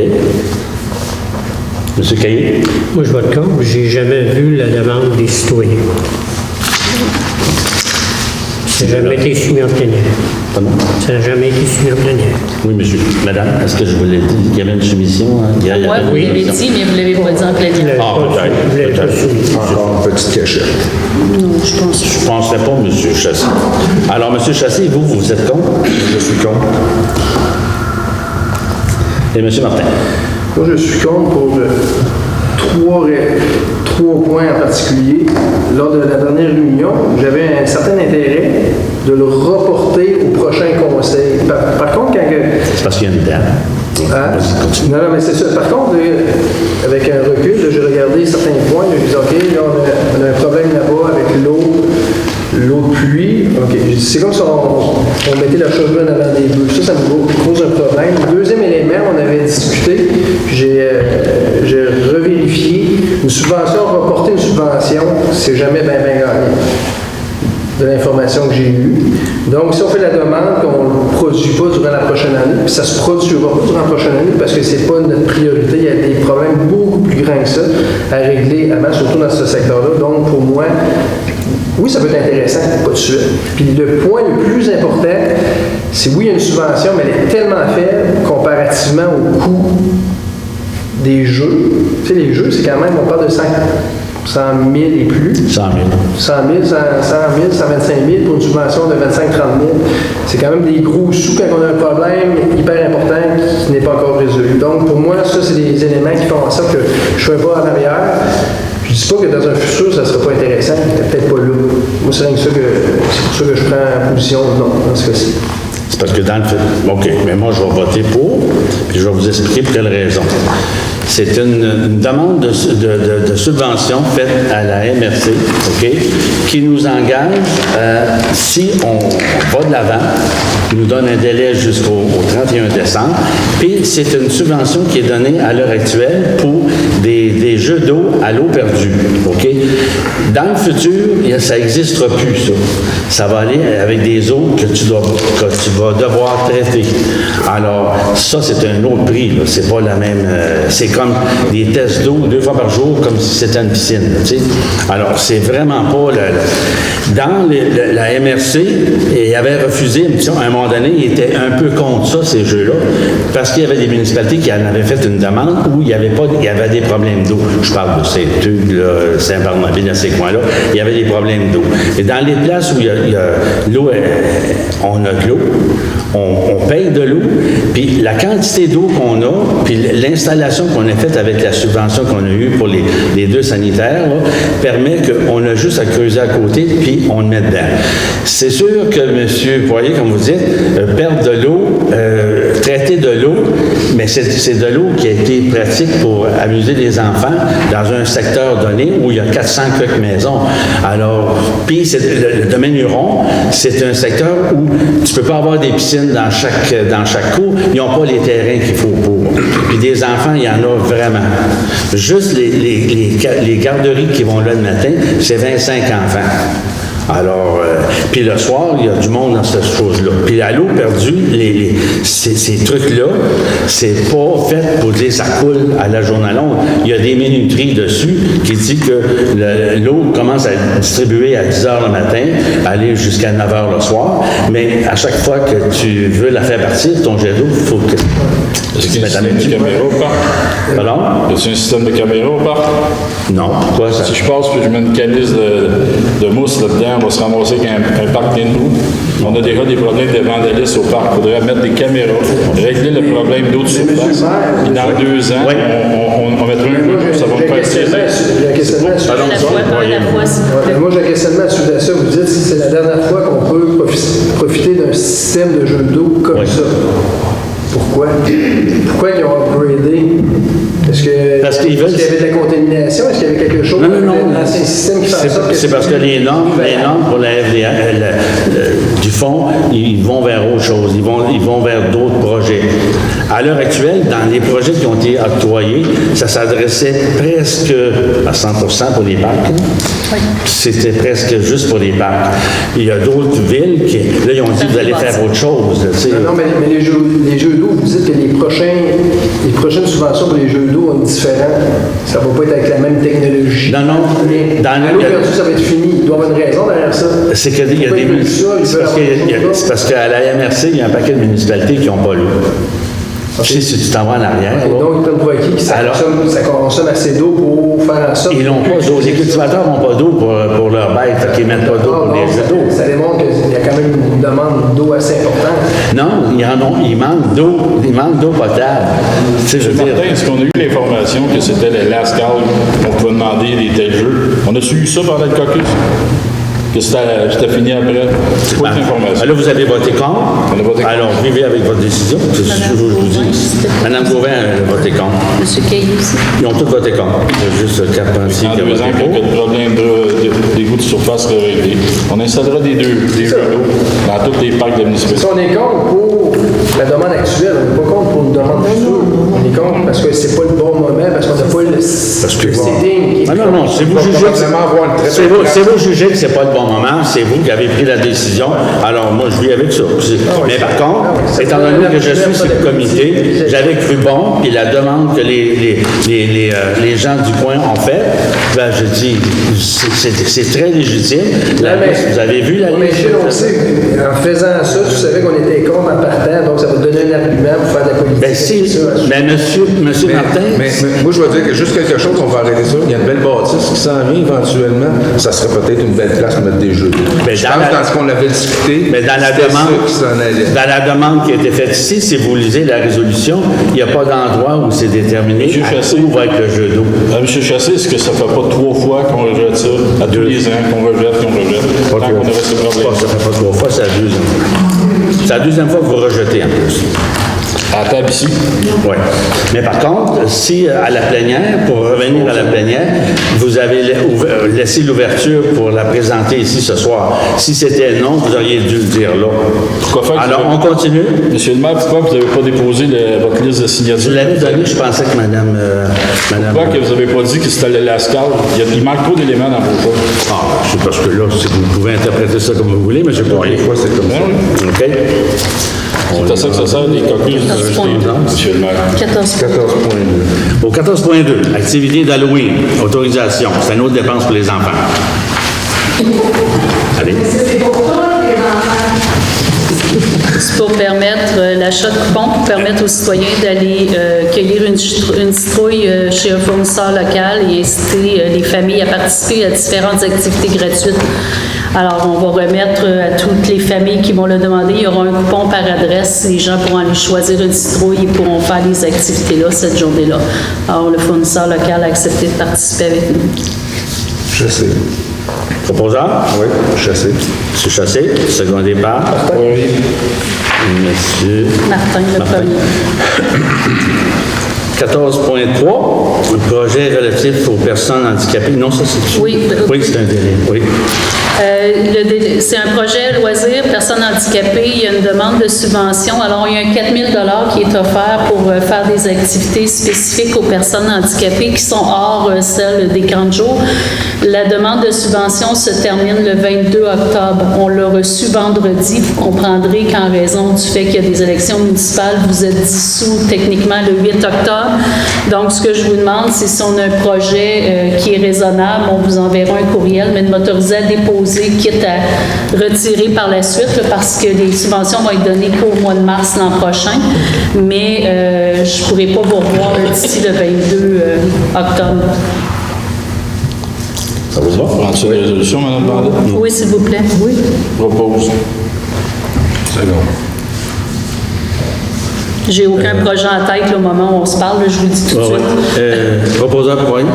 Monsieur Caillé? Moi, je vote contre. J'ai jamais vu la demande des citoyens. Ça n'a jamais été soumis en plénière. Pardon? Ça n'a jamais été soumis en plénière. Oui, monsieur. Madame, est-ce que je vous l'ai dit? Il y avait une soumission, hein? Il y avait Oui, vous une l'avez soumission. dit, mais vous ne l'avez pas dit en plénière. Ah, peut-être. Encore une petite cachette. Non, je pense Je ne penserais pas, monsieur Chassé. Alors, monsieur Chassé, vous êtes contre? Je suis contre. Et monsieur Martin? Moi, je suis contre pour 3 points en particulier. Lors de la dernière réunion, j'avais un certain intérêt de le reporter au prochain conseil. Par contre, quand que... C'est parce qu'il y a une date. Ah, Vas-y, non, mais c'est ça. Par contre, avec un recul, j'ai regardé certains points, j'ai dit, OK, là, on a un problème là-bas avec l'eau de pluie. OK, j'ai dit, c'est comme si on mettait la cheveux en avant des bœufs. Ça me cause un problème. Deuxième élément, on avait discuté, j'ai revérifié. Une subvention, reporter une subvention, c'est jamais bien gagné. De l'information que j'ai eue. Donc, si on fait la demande, qu'on ne le produit pas durant la prochaine année, puis ça ne se produira pas durant la prochaine année parce que ce n'est pas notre priorité, il y a des problèmes beaucoup plus grands que ça à régler avant, surtout dans ce secteur-là. Donc, pour moi, oui, ça peut être intéressant, pas de suite. Puis le point le plus important, c'est oui, il y a une subvention, mais elle est tellement faible comparativement au coût des jeux. Tu sais, les jeux, c'est quand même, on parle de 100 000 et plus. 100 000. 100 000, 125 000 pour une subvention de 25-30 000. C'est quand même des gros sous quand on a un problème hyper important qui n'est pas encore résolu. Donc, pour moi, ça, c'est des éléments qui font en sorte que je ne fais pas en arrière. Je ne dis pas que dans un futur, ça ne sera pas intéressant. Peut-être pas là. Moi, c'est pour ça que je prends position non, dans ce cas-ci. C'est parce que dans le fait... OK, mais moi, je vais voter pour, puis je vais vous expliquer pour quelle raison. C'est une demande de subvention faite à la MRC, OK, qui nous engage, si on va de l'avant, nous donne un délai jusqu'au 31 décembre, puis c'est une subvention qui est donnée à l'heure actuelle pour des jeux d'eau à l'eau perdue, OK? Dans le futur, ça n'existera plus, ça. Ça va aller avec des eaux que tu vas devoir traiter. Alors, ça, c'est un autre prix, là. C'est pas la même... c'est comme des tests d'eau 2 fois par jour, comme si c'était une piscine, tu sais. Alors, c'est vraiment pas... Dans la MRC, il avait refusé, à un moment donné, il était un peu contre ça, ces jeux-là, parce qu'il y avait des municipalités qui en avaient fait une demande où il y avait des problèmes d'eau. Je parle de Saint-Hugues, Saint-Barnabé, dans ces coins-là, il y avait des problèmes d'eau. Et dans les places où il y a l'eau, on a de l'eau, on paye de l'eau, puis la quantité d'eau qu'on a, puis l'installation qu'on a faite avec la subvention qu'on a eue pour les 2 sanitaires, là, permet qu'on a juste à creuser à côté, puis on le met dedans. C'est sûr que M. Poirier, comme vous dites, perdre de l'eau, traiter de l'eau, mais c'est de l'eau qui a été pratique pour amuser les enfants dans un secteur donné où il y a 400 quelques maisons. Alors, puis le domaine Huron, c'est un secteur où tu ne peux pas avoir des piscines dans chaque cour. Ils n'ont pas les terrains qu'il faut pour. Puis des enfants, il y en a vraiment. Juste les garderies qui vont là le matin, c'est 25 enfants. Alors, puis le soir, il y a du monde dans cette chose-là. Puis à l'eau perdue, ces trucs-là, c'est pas fait pour dire ça coule à la journée longue. Il y a des minuteries dessus qui dit que l'eau commence à être distribuée à 10 h le matin, aller jusqu'à 9 h le soir, mais à chaque fois que tu veux la faire partir, ton jet d'eau, il faut que... Est-ce qu'il y a un système de caméra au parc? Pardon? Y a-t-il un système de caméra au parc? Non, pourquoi ça? Si je passe puis je mets une calice de mousse là-dedans, on va se ramasser avec un parc bien de nous. On a déjà des problèmes de vandalisme au parc. Il faudrait mettre des caméras, régler le problème d'eau de surface. Et dans 2 ans, oui. on mettra un jeu, ça va me faire plaisir. Moi, j'ai un questionnement à suite de ça. Vous dites si c'est la dernière fois qu'on peut profiter d'un système de jeu d'eau comme ça. Pourquoi? Pourquoi ils ont upgradé? Parce qu'il y avait de la contamination? Est-ce qu'il y avait quelque chose dans l'ancien système qui fait en sorte que... C'est parce que les normes pour la FDA, du fond, ils vont vers autre chose. Ils vont vers d'autres projets. À l'heure actuelle, dans les projets qui ont été octroyés, ça s'adressait presque à 100% pour les parcs. Oui. C'était presque juste pour les parcs. Il y a d'autres villes qui, là, ils ont dit, vous allez faire autre chose. Non, mais les jeux d'eau, vous dites que les prochaines subventions pour les jeux d'eau ont différent. Ça ne va pas être avec la même technologie. Non. Dans l'eau perdue, ça va être fini. Il doit y avoir une raison derrière ça. C'est parce qu'à la MRC, il y a un paquet de municipalités qui n'ont pas l'eau. Okay. Si tu t'en vas en arrière. Okay, donc, ils prennent pour acquis que ça consomme assez d'eau pour faire en sorte... Ils n'ont pas d'eau. Les cultivateurs n'ont pas d'eau pour leurs bêtes. Ils ne mettent pas d'eau pour les jeux d'eau. Ça démontre qu'il y a quand même une demande d'eau assez importante. Non, il manque d'eau. Il manque d'eau potable. Est-ce qu'on a eu l'information que c'était les last call qu'on pouvait demander des tels jeux? On a-tu eu ça pendant le caucus? que c'était fini après. C'est quoi cette information? Là, vous avez voté contre. On a voté contre. Alors, vivez avec votre décision. C'est ce que je vous dis. Mme Gauvin a voté contre. M. Caillou aussi. Ils ont tous voté contre. Il y a juste Carpentier En qui a 2 voté ans, pour. quelques problèmes d'égout de surface seraient réglés. On installera des jeux d'eau dans tous les parcs de municipalités. Si on est contre pour la demande actuelle, on n'est pas contre pour une demande future. On est contre parce que c'est pas le bon moment, parce qu'on n'a pas le setting. Ah non, c'est vous jugez vous jugez que c'est pas le bon moment, c'est vous qui avez pris la décision. Alors moi, je vis avec ça. Mais par contre, étant donné que je suis sur le comité, j'avais cru bon, puis la demande que les gens du coin ont faite, ben, je dis, c'est très légitime. Vous avez vu la Mais liste? on sait, en faisant ça, tu savais qu'on était contre en partant, donc ça va donner un argument pour faire de la politique. Ben si, mais monsieur Martin... Mais moi, je veux dire que juste quelque chose, on va arrêter ça. Il y a une belle bâtisse qui s'en vient éventuellement. Ça serait peut-être une belle place pour mettre des jeux. Mais Je pense dans ce qu'on avait discuté, Mais dans la c'était demande, ça qui s'en allait. dans la demande qui a été faite ici, si vous lisez la résolution, il n'y a pas d'endroit où c'est déterminé Monsieur Chassé. où va être le jeu d'eau. M. Chassé, est-ce que ça ne fait pas 3 fois qu'on rejette ça? À tous les ans qu'on rejette, qu'on rejette. Tant qu'on avait ces problèmes. Ça fait pas 3 fois, c'est la deuxième fois. C'est la deuxième fois que vous rejetez en plus. À la table ici. Oui. Mais par contre, si à la plénière, pour revenir à la plénière, vous avez laissé l'ouverture pour la présenter ici ce soir. Si c'était non, vous auriez dû le dire là. Pourquoi faire que Alors, on continue. Monsieur le maire, pourquoi vous n'avez pas déposé votre liste de signatures? Je l'avais donné, je pensais que madame... Pourquoi que vous n'avez pas dit que c'était la SCAL? Il manque trop d'éléments dans vos choses. C'est parce que là, c'est que vous pouvez interpréter ça comme vous voulez, mais je pas des fois, c'est comme ça. OK? C'est à ça que ça sert, les caucus de monsieur le maire. 14.2. Au 14.2, activité d'Halloween, autorisation. C'est une autre dépense pour les enfants. Allez. C'est pour permettre l'achat de coupons, pour permettre aux citoyens d'aller cueillir une citrouille chez un fournisseur local et inciter les familles à participer à différentes activités gratuites. Alors, on va remettre à toutes les familles qui vont le demander, il y aura un coupon par adresse. Les gens pourront aller choisir une citrouille et pourront faire les activités-là cette journée-là. Alors, le fournisseur local a accepté de participer avec nous. Chassé. Proposeur? Oui, Chassé. Monsieur Chassé, secondé par? Oui. Monsieur Martin, le premier. 14.3, un projet relatif aux personnes handicapées. Non, ça c'est... Oui. Oui, c'est un délai, oui. C'est un projet loisir, personnes handicapées. Il y a une demande de subvention. Alors, il y a un 4 000 qui est offert pour faire des activités spécifiques aux personnes handicapées qui sont hors celles des camps de jour. La demande de subvention se termine le 22 octobre. On l'a reçu vendredi. Vous comprendrez qu'en raison du fait qu'il y a des élections municipales, vous êtes dissous techniquement le 8 octobre. Donc, ce que je vous demande, c'est si on a un projet qui est raisonnable, on vous enverra un courriel, mais de m'autoriser à déposer, quitte à retirer par la suite, là, parce que les subventions vont être données qu'au mois de mars l'an prochain. Mais je ne pourrai pas vous revoir d'ici le 22 octobre. Ça vous va? Prends-tu la résolution, Mme Bardet? Oui, s'il vous plaît. Oui. Propose. Second. J'ai aucun projet en tête là, au moment où on se parle, là, je vous le dis tout de suite. Proposeur Poirier,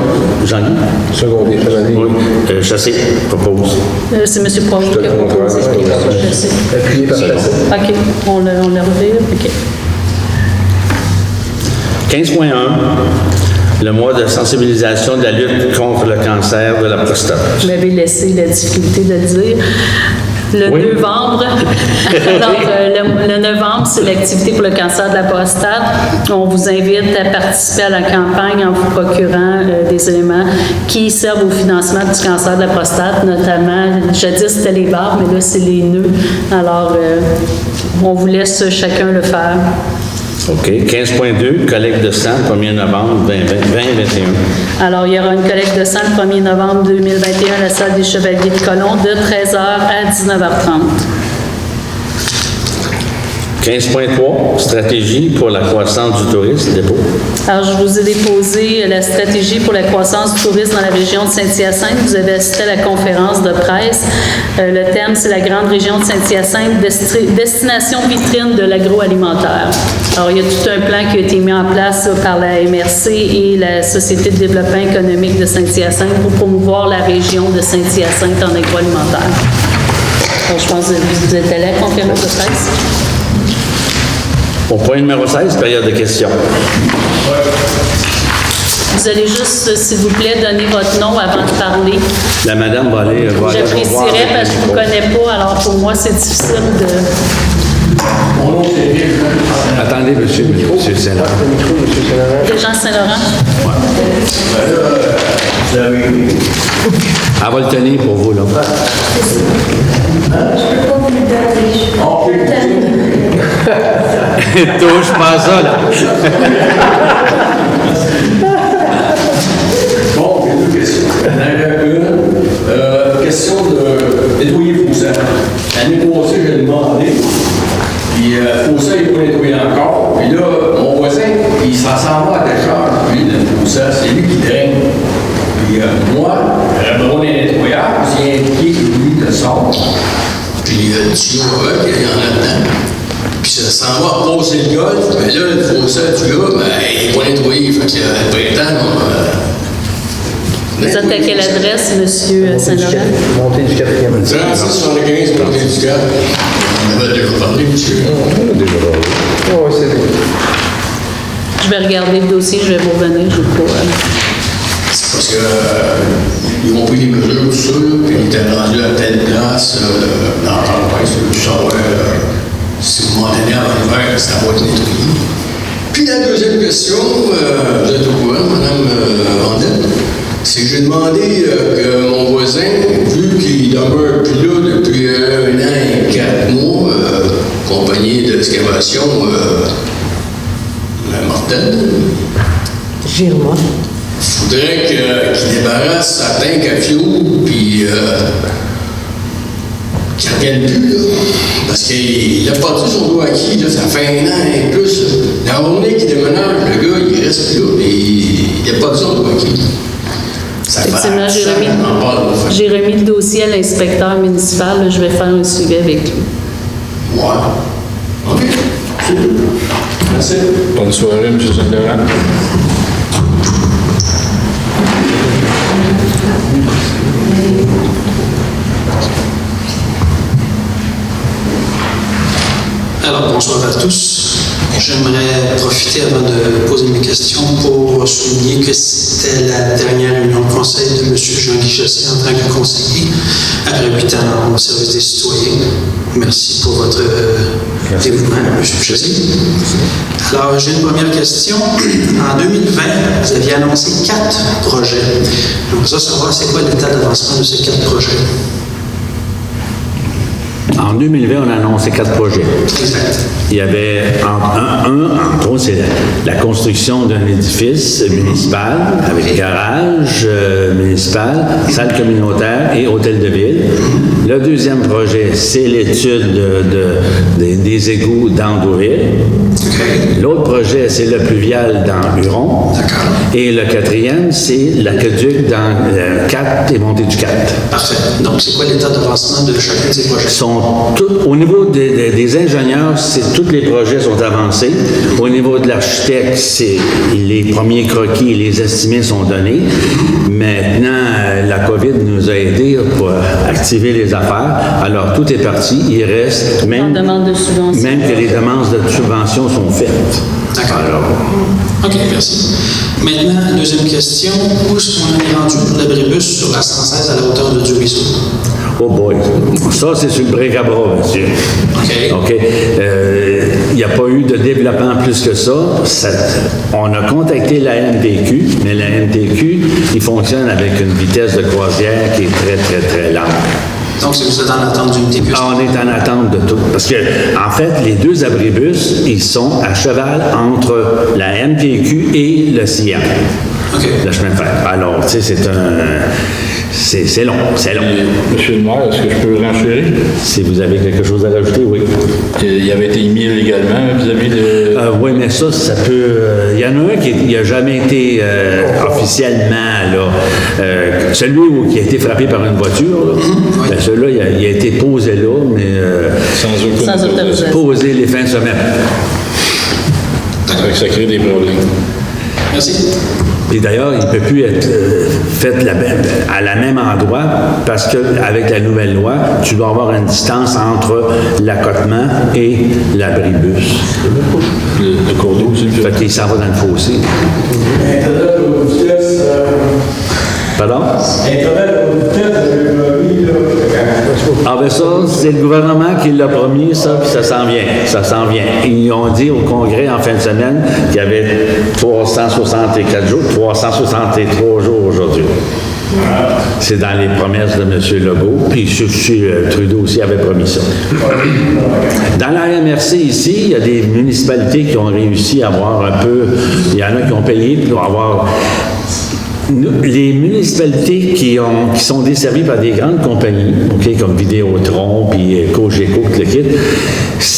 Jean-Guy. Secondé, Oui. Chassé, propose. C'est M. Poirier qui a proposé. Appuyé par Chassé. OK, on le revire. OK. 15.1, le mois de sensibilisation de la lutte contre le cancer de la prostate. Vous m'avez laissé la difficulté de le dire. Le Oui. novembre, alors le novembre, c'est l'activité pour le cancer de la prostate. On vous invite à participer à la campagne en vous procurant des éléments qui servent au financement du cancer de la prostate, notamment, jadis c'était les barbes, mais là c'est les nœuds. Alors, on vous laisse chacun le faire. OK. 15.2, collecte de sang, 1er novembre 2021. Alors, il y aura une collecte de sang le 1er novembre 2021 à la salle des Chevaliers de Colomb de 13h à 19h30. 15.3, stratégie pour la croissance du tourisme, dépôt. Alors, je vous ai déposé la stratégie pour la croissance du tourisme dans la région de Saint-Hyacinthe. Vous avez assisté à la conférence de presse. Le thème, c'est la grande région de Saint-Hyacinthe, destination vitrine de l'agroalimentaire. Alors, il y a tout un plan qui a été mis en place là, par la MRC et la Société de développement économique de Saint-Hyacinthe pour promouvoir la région de Saint-Hyacinthe en agroalimentaire. Alors, je pense que vous êtes allé à la conférence de presse. Au point numéro 16, période de questions. Vous allez juste, s'il vous plaît, donner votre nom avant de parler. La madame va aller voir. J'apprécierais parce que je ne vous connais pas, alors pour moi, c'est difficile de... Mon nom, c'est Attendez, monsieur Saint-Laurent. Régent Saint-Laurent? Elle va le tenir pour vous, là. Touche pas ça, là. Bon, il y a deux questions. Il y en avait une. Question de nettoyer Foussa. L'année passée, j'ai demandé. Puis Foussa, il n'est pas nettoyé encore. Puis là, mon voisin, il s'en va à décharge, lui, de Foussa. C'est lui qui draine. Puis moi, j'avais besoin d'un nettoyage. J'ai indiqué que lui le sort. Puis il y a du tuyau avec, il y en a dedans. Puis ça s'en va passer le golf. Mais là, le fossé du gars, ben, il n'est pas nettoyé. Fait que le printemps, Vous êtes à quelle adresse, M. Saint-Laurent? Montée du 4e. 3675, montée du Cap. On avait déjà parlé, monsieur. Oui, c'est vrai. Je vais regarder le dossier, je vais vous revenir, je ne sais pas. C'est parce que ils ont pris des mesures, tout ça, là, puis ils étaient rendus à telle place dans l'entreprise, tu saurais si vous m'entendez avant l'hiver, ça va être nettoyé. Puis la deuxième question, vous êtes au courant, Mme Vandette, c'est que j'ai demandé que mon voisin, vu qu'il demeure plus là depuis 1 an et 4 mois, compagnie d'excavation Martel, Girma. il faudrait qu'il débarrasse sa tank à fioul, puis qu'il ne revienne plus, là. Parce qu'il a perdu son dos acquis, là, ça fait 1 an et plus. La journée qu'il déménage, le gars, il reste plus là, mais il a perdu son dos acquis. Ça fait Effectivement, j'ai remis le dossier à l'inspecteur municipal. Là, je vais faire un suivi avec lui. Ouais. OK. C'est tout. Merci. Bonne soirée, M. Saint-Laurent. Alors, bonsoir à tous. J'aimerais profiter avant de poser mes questions pour souligner que c'était la dernière réunion de conseil de M. Jean-Guy Chassis en tant que conseiller, après 8 ans au service des citoyens. Merci pour votre dévouement, M. Chassis. Alors, j'ai une première question. En 2020, vous aviez annoncé 4 projets. Donc, ça, savoir c'est quoi l'état d'avancement de ces 4 projets? En 2020, on a annoncé 4 projets. Exact. Il y avait entre autres, c'est la construction d'un édifice municipal avec garage municipal, salle communautaire et hôtel de ville. Le deuxième projet, c'est l'étude des égouts dans Deauville. Okay. L'autre projet, c'est le pluvial dans Huron. D'accord. Et le quatrième, c'est l'aqueduc dans 4 et montée du 4. Parfait. Donc, c'est quoi l'état d'avancement de chacun de ces projets? Au niveau des ingénieurs, tous les projets sont avancés. Au niveau de l'architecte, les premiers croquis et les estimés sont donnés. Maintenant, la COVID nous a aidés pour activer les affaires. Alors, tout est parti. Il reste même que les demandes de subvention sont faites. D'accord. Alors, OK, merci. Maintenant, deuxième question. Où est-ce qu'on est rendu pour l'abribus sur la 116 à la hauteur de Durisseau? oh boy, ça c'est sur le break à bras, monsieur. OK. Il n'y a pas eu de développement plus que ça. On a contacté la MTQ, mais la MTQ, il fonctionne avec une vitesse de croisière qui est très, très, très lente. Donc, vous êtes en attente du MTQ? On est en attente de tout. Parce que, en fait, les deux abribus, ils sont à cheval entre la MTQ et le CIAM. le chemin de fer. Alors, tu sais, c'est long. Monsieur le maire, est-ce que je peux renchérir? Si vous avez quelque chose à rajouter, oui. Il avait été émis légalement vis-à-vis de... Oui, mais ça peut... Il y en a un qui n'a jamais été officiellement, là, celui qui a été frappé par une voiture, là, ben, celui-là, il a été posé là, mais... sans autorisation. Posé les fins de semaine. Ça crée des problèmes. Merci. Et d'ailleurs, il ne peut plus être fait à la même endroit parce qu'avec la nouvelle loi, tu dois avoir une distance entre l'accotement et l'abribus. Le cours d'eau aussi. Fait qu'il s'en va dans le fossé. Internet à haute vitesse. Pardon? Internet à haute vitesse, Ah ben ça, c'est le gouvernement qui l'a promis, ça, puis ça s'en vient. Ça s'en vient. Ils ont dit au Congrès en fin de semaine qu'il y avait 364 jours, 363 jours aujourd'hui. C'est dans les promesses de M. Legault, puis Trudeau aussi avait promis ça. Dans la MRC ici, il y a des municipalités qui ont réussi à avoir un peu, il y en a qui ont payé pour avoir... Les municipalités qui sont desservies par des grandes compagnies, comme Vidéotron, puis Cogeco, tout le kit,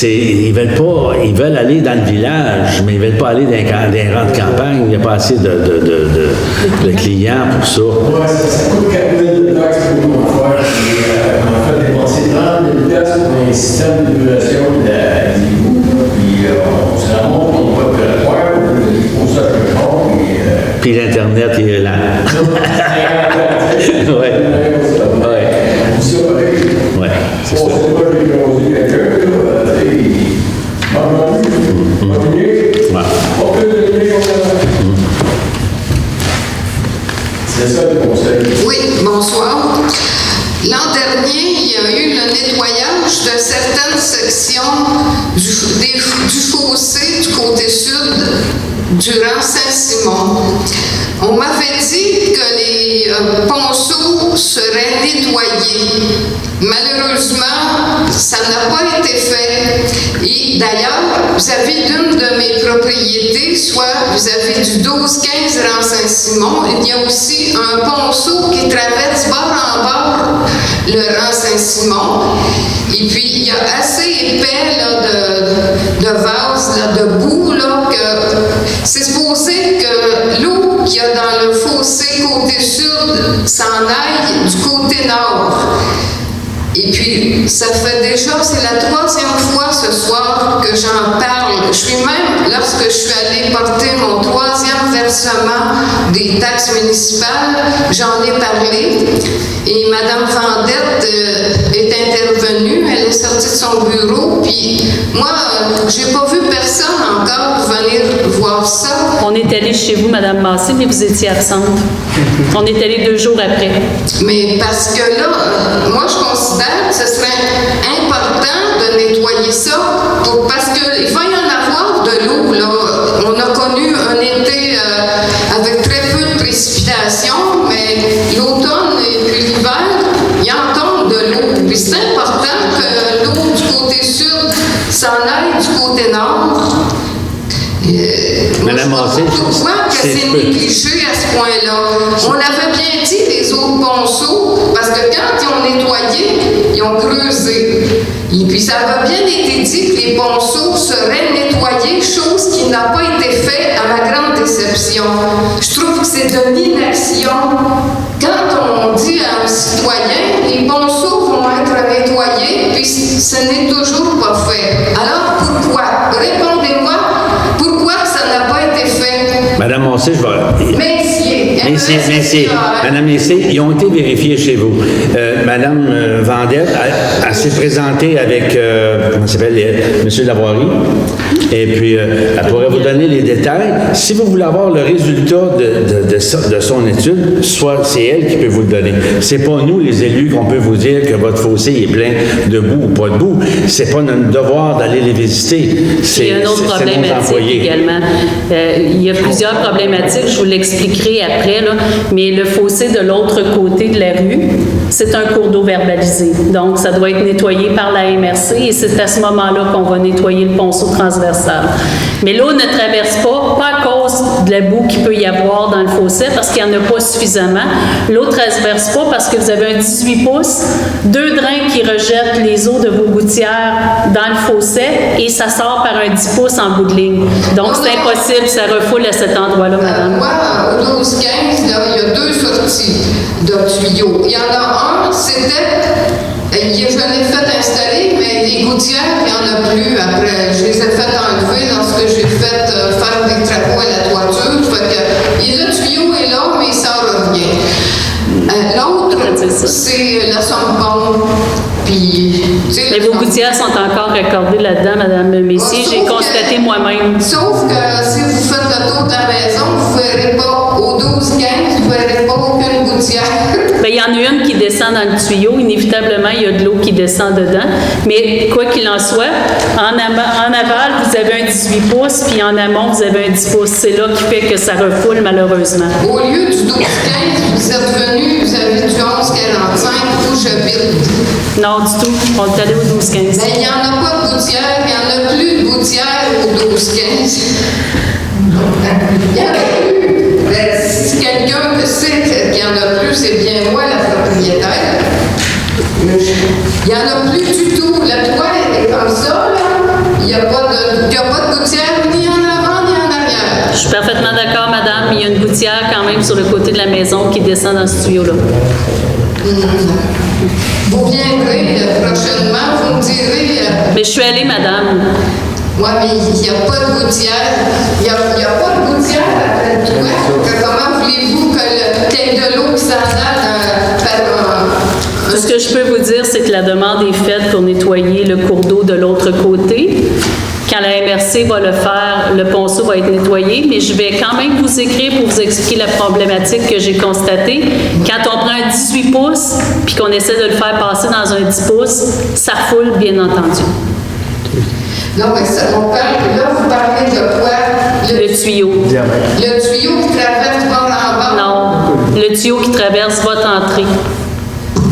ils veulent aller dans le village, mais ils ne veulent pas aller dans les rangs de campagne. Il n'y a pas assez de clients pour ça. Oui, ça coûte 4 000 $ pour nous faire. On a fait dépenser 30 000 $ pour un système d'évaluation des égouts. Puis on se remonte, on va le faire, on se le fond. Puis l'Internet, il est là. Oui. Oui, c'est ça. Oui, bonsoir. L'an dernier, il y a eu le nettoyage de certaines sections du fossé du côté sud durant Saint-Simon. On m'avait dit que les ponceaux seraient nettoyés. Malheureusement, ça n'a pas été fait. Et d'ailleurs, vis-à-vis d'une de mes propriétés, soit vis-à-vis du 12-15 rang Saint-Simon, il y a aussi un ponceau qui traverse bord en bord le rang Saint-Simon. Et puis, il y a assez épais là, de vase, là, de boue, là, que c'est supposé que l'eau qu'il y a dans le fossé côté sud s'en aille du côté nord. Et puis, ça fait déjà, c'est la 3e fois ce soir que j'en parle. Je suis même, lorsque je suis allée porter mon 3e versement des taxes municipales, j'en ai parlé. Et Mme Vendette est intervenue, elle est sortie de son bureau, puis moi, j'ai pas vu personne encore venir voir ça. On est allé chez vous, Mme Massé, mais vous étiez absente. On est allé 2 jours après. Mais parce que là, moi, je considère que ce serait important de nettoyer ça, parce qu'il va y en avoir de l'eau, là. On a connu un été avec très peu de précipitations, mais l'automne et puis l'hiver, il y en tombe de l'eau. Puis c'est important que l'eau du côté sud s'en aille du côté nord. Madame Massé, pourquoi que c'est négligé à ce point-là? On avait bien dit les autres ponceaux, parce que quand ils ont nettoyé, ils ont creusé. Et puis ça avait bien été dit que les ponceaux seraient nettoyés, chose qui n'a pas été faite à ma grande déception. Je trouve que c'est de l'inaction. Quand on dit à un citoyen, les ponceaux vont être nettoyés, puis ce n'est toujours pas fait. Alors pourquoi? Répondez-moi. Pourquoi ça n'a pas été fait? Madame Massé, je vais... Messieurs, Madame Messier, ils ont été vérifiés chez vous. Madame Vendette, elle s'est présentée avec, comment s'appelle, M. Lavoirie, et puis elle pourrait vous donner les détails. Si vous voulez avoir le résultat de son étude, soit c'est elle qui peut vous le donner. C'est pas nous, les élus, qu'on peut vous dire que votre fossé est plein de boue ou pas de boue. C'est pas notre devoir d'aller les visiter. Il y a un autre problématique également. Il y a plusieurs problématiques, je vous l'expliquerai après, là, mais le fossé de l'autre côté de la rue, c'est un cours d'eau verbalisé. Donc, ça doit être nettoyé par la MRC et c'est à ce moment-là qu'on va nettoyer le ponceau transversal. Mais l'eau ne traverse pas à cause cause de la boue qu'il peut y avoir dans le fossé, parce qu'il n'y en a pas suffisamment. L'eau ne transverse pas parce que vous avez un 18 pouces, 2 drains qui rejettent les eaux de vos gouttières dans le fossé et ça sort par un 10 pouces en bout de ligne. Donc, c'est impossible, ça refoule à cet endroit-là, madame. Moi, au 12-15, il y a 2 sorties de tuyaux. Il y en a un, c'était... Je l'ai fait installer, mais les gouttières, il n'y en a plus. Après, je les ai fait enlever lorsque j'ai fait faire des travaux à la toiture. Fait que, le tuyau est là, mais il s'en revient. L'autre, c'est la somme-pompe. Puis, mais vos gouttières sont encore raccordées là-dedans, Madame Messier. J'ai constaté moi-même. Sauf que si vous faites le tour de la maison, vous ne verrez pas au 12-15, vous ne verrez pas aucune gouttière. Bien, il y en a une qui descend dans le tuyau. Inévitablement, il y a de l'eau qui descend dedans. Mais quoi qu'il en soit, en aval, vous avez un 18 pouces, puis en amont, vous avez un 10 pouces. C'est là qui fait que ça refoule, malheureusement. Au lieu du 12-15, vous êtes venu, vous avez du 11-45 où j'habite. Non, du tout. On est allé au 12-15. Ben, il n'y en a pas de gouttière, il n'y en a plus de gouttière au 12-15. Il n'y en a plus. Ben, si quelqu'un sait qu'il n'y en a plus, c'est bien moi, la propriétaire. Il n'y en a plus du tout. Le toit est comme ça, là. Il n'y a pas de gouttière ni en avant ni en arrière. Je suis parfaitement d'accord, madame. Il y a une gouttière quand même sur le côté de la maison qui descend dans ce tuyau-là. Vous viendrez prochainement, vous me direz... Mais je suis allée, madame. Oui, mais il n'y a pas de gouttière. Il n'y a pas de gouttière après le toit. Comment voulez-vous qu'il y ait de l'eau qui s'en Tout ce que je peux vous dire, c'est que la demande est faite pour nettoyer le cours d'eau de l'autre côté. Quand la MRC va le faire, le ponceau va être nettoyé, mais je vais quand même vous écrire pour vous expliquer la problématique que j'ai constatée. Quand on prend un 18 pouces, puis qu'on essaie de le faire passer dans un 10 pouces, ça refoule, bien entendu. Non, mais ça, là, vous parlez de quoi? Le tuyau. Le tuyau qui traverse bord en bord? Non, le tuyau qui traverse votre entrée,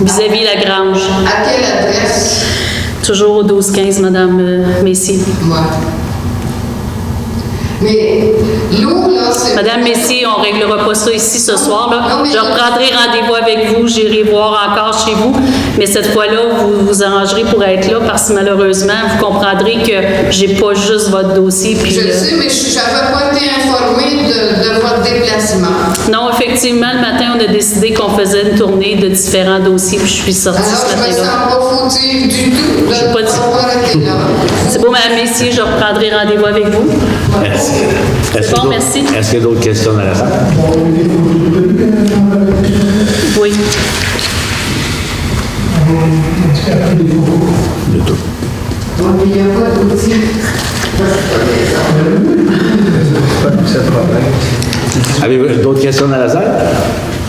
vis-à-vis la grange. À quelle adresse? Toujours au 12-15, Madame Messier. Ouais. Mais l'eau, là, c'est... Madame Messier, on ne réglera pas ça ici ce soir. Là. Je reprendrai rendez-vous avec vous, j'irai voir encore chez vous. Mais cette fois-là, vous vous arrangerez pour être là parce que malheureusement, vous comprendrez que j'ai pas juste votre dossier. Puis, je sais, mais je n'avais pas été informée de votre déplacement. Non, effectivement, le matin, on a décidé qu'on faisait une tournée de différents dossiers, puis je suis sortie ce matin-là. Alors, je me sens pas fautive du tout. Je pas dit. C'est beau, Madame Messier, je reprendrai rendez-vous avec vous. Merci. Bon, merci. Est-ce qu'il y a d'autres questions dans la salle? Oui. De tout. Il n'y a pas d'outil. Avez-vous d'autres questions dans la salle?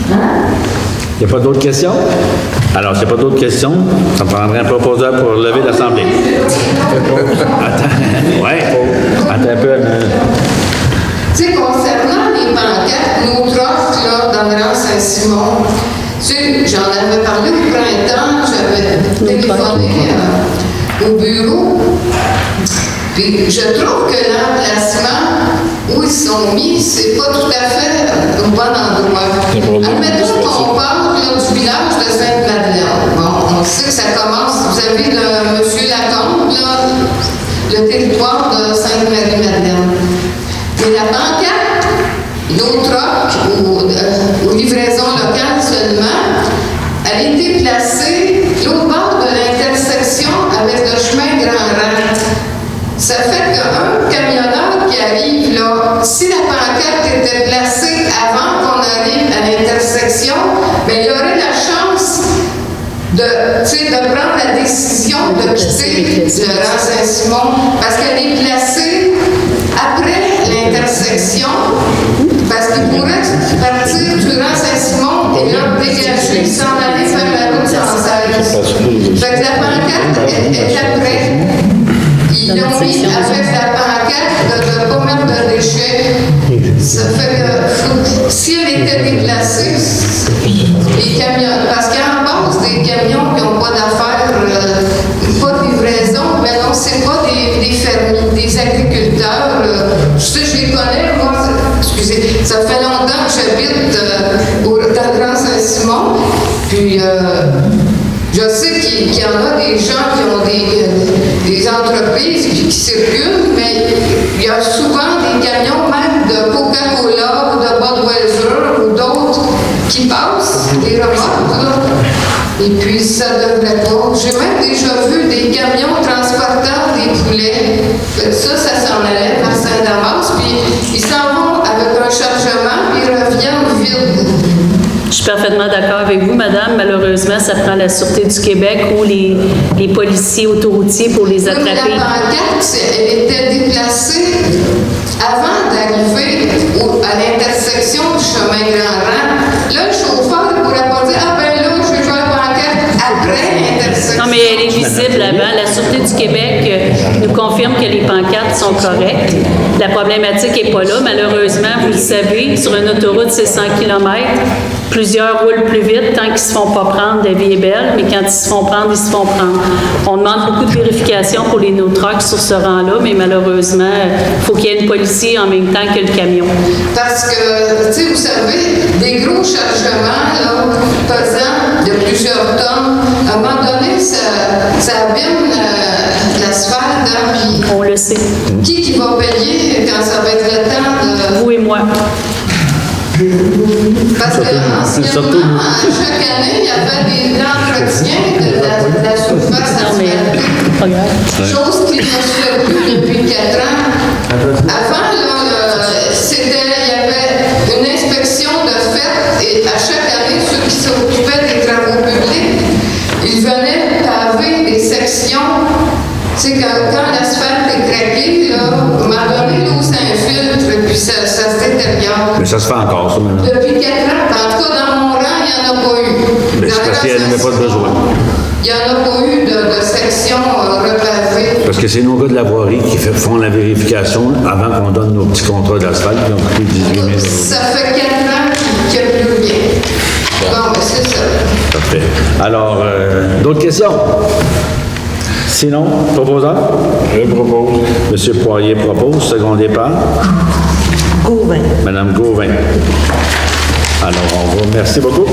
Il n'y a pas d'autres questions? Alors, s'il n'y a pas d'autres questions, ça prendrait un proposeur pour lever l'Assemblée. Attends, ouais. Attends un peu. Tu sais, concernant les banquettes, nos trocs, là, dans le rang Saint-Simon, tu sais, j'en avais parlé au printemps, j'avais téléphoné au bureau. Puis je trouve que l'emplacement où ils sont mis, c'est pas tout à fait au bon endroit. Admettons qu'on parle là, du village de Sainte-Madeleine. Bon, on sait que ça commence, vous avez le Monsieur Lacombe, là, le territoire de Sainte-Marie-Madeleine. Mais la banquette, nos trocs, aux livraisons locales seulement, elle a été placée au bord de l'intersection avec le chemin Grand Rang. Ça fait qu'un camionneur qui arrive là, si la banquette était placée avant qu'on arrive à l'intersection, bien, il aurait la chance de prendre la décision de quitter le rang Saint-Simon parce qu'elle est placée après l'intersection, parce qu'il pourrait partir du rang Saint-Simon et là dégager, s'en aller vers la route Sancerre. Fait que la banquette est après. Ils l'ont mis avec la banquette de ne pas mettre de déchets. Ça fait que si elle était déplacée, les camions, parce qu'en base des camions qui n'ont pas d'affaires, pas de livraison, ben non, c'est pas des fermiers, des agriculteurs. Je sais, je les connais, moi, excusez. Ça fait longtemps que j'habite dans Grand Saint-Simon. Puis, je sais qu'il y en a des gens qui ont des entreprises qui circulent, mais il y a souvent des camions, même de Coca-Cola ou de Budweiser ou d'autres, qui passent, des remorques, là. Et puis, ça ne devrait pas. J'ai même déjà vu des camions transportant des poulets. Ça s'en allait vers Saint-Damas, puis ils s'en vont avec un chargement, puis ils reviennent vides. Je suis parfaitement d'accord avec vous, madame. Malheureusement, ça prend la Sûreté du Québec ou les policiers autoroutiers pour les attraper. Oui, la pancarte, elle était déplacée avant d'arriver à l'intersection du chemin Grand-Rang. Là, le chauffeur ne pourrait pas dire « Ah ben là, je vais jouer la pancarte après l'intersection. » Non, mais elle est visible avant. La Sûreté du Québec nous confirme que les pancartes sont correctes. La problématique n'est pas là. Malheureusement, vous le savez, sur une autoroute, c'est 100 km. Plusieurs roulent plus vite tant qu'ils ne se font pas prendre. La vie est belle, mais quand ils se font prendre, ils se font prendre. On demande beaucoup de vérifications pour les no-trucks sur ce rang-là, mais malheureusement, il faut qu'il y ait une policier en même temps que le camion. Parce que, tu sais, vous savez, des gros chargements, là, pesant de plusieurs tonnes, à un moment donné, ça abîme l'asphalte, hein, puis on le sait. Qui va payer quand ça va être le temps de... Vous et moi. Parce qu'anciennement, chaque année, il y avait des entretiens de la surface asphaltée. Chose qui ne se fait plus depuis 4 ans. Avant, il y avait une inspection de fait et à chaque année, ceux qui s'occupaient des travaux publics, ils venaient paver des sections. Tu sais, quand l'asphalte est craqué, là, à un moment donné, l'eau s'infiltre et puis ça se détériore. Mais ça se fait encore, ça, maintenant. Depuis 4 ans, en tout cas, dans mon rang, il n'y en a pas eu. Mais c'est parce qu'il n'y en avait pas de besoin. Il n'y en a pas eu de section repavée. Parce que c'est nos gars de la voirie qui font la vérification avant qu'on donne nos petits contrats d'asphalte, qui ont coûté 18 000 €. Ça fait 4 ans qu'il n'y a plus rien. Bon, ben c'est ça. Parfait. Alors, d'autres questions? Sinon, proposant? Je propose. Monsieur Poirier propose, secondé par? Gauvin. Madame Gauvin. Alors, on vous remercie beaucoup.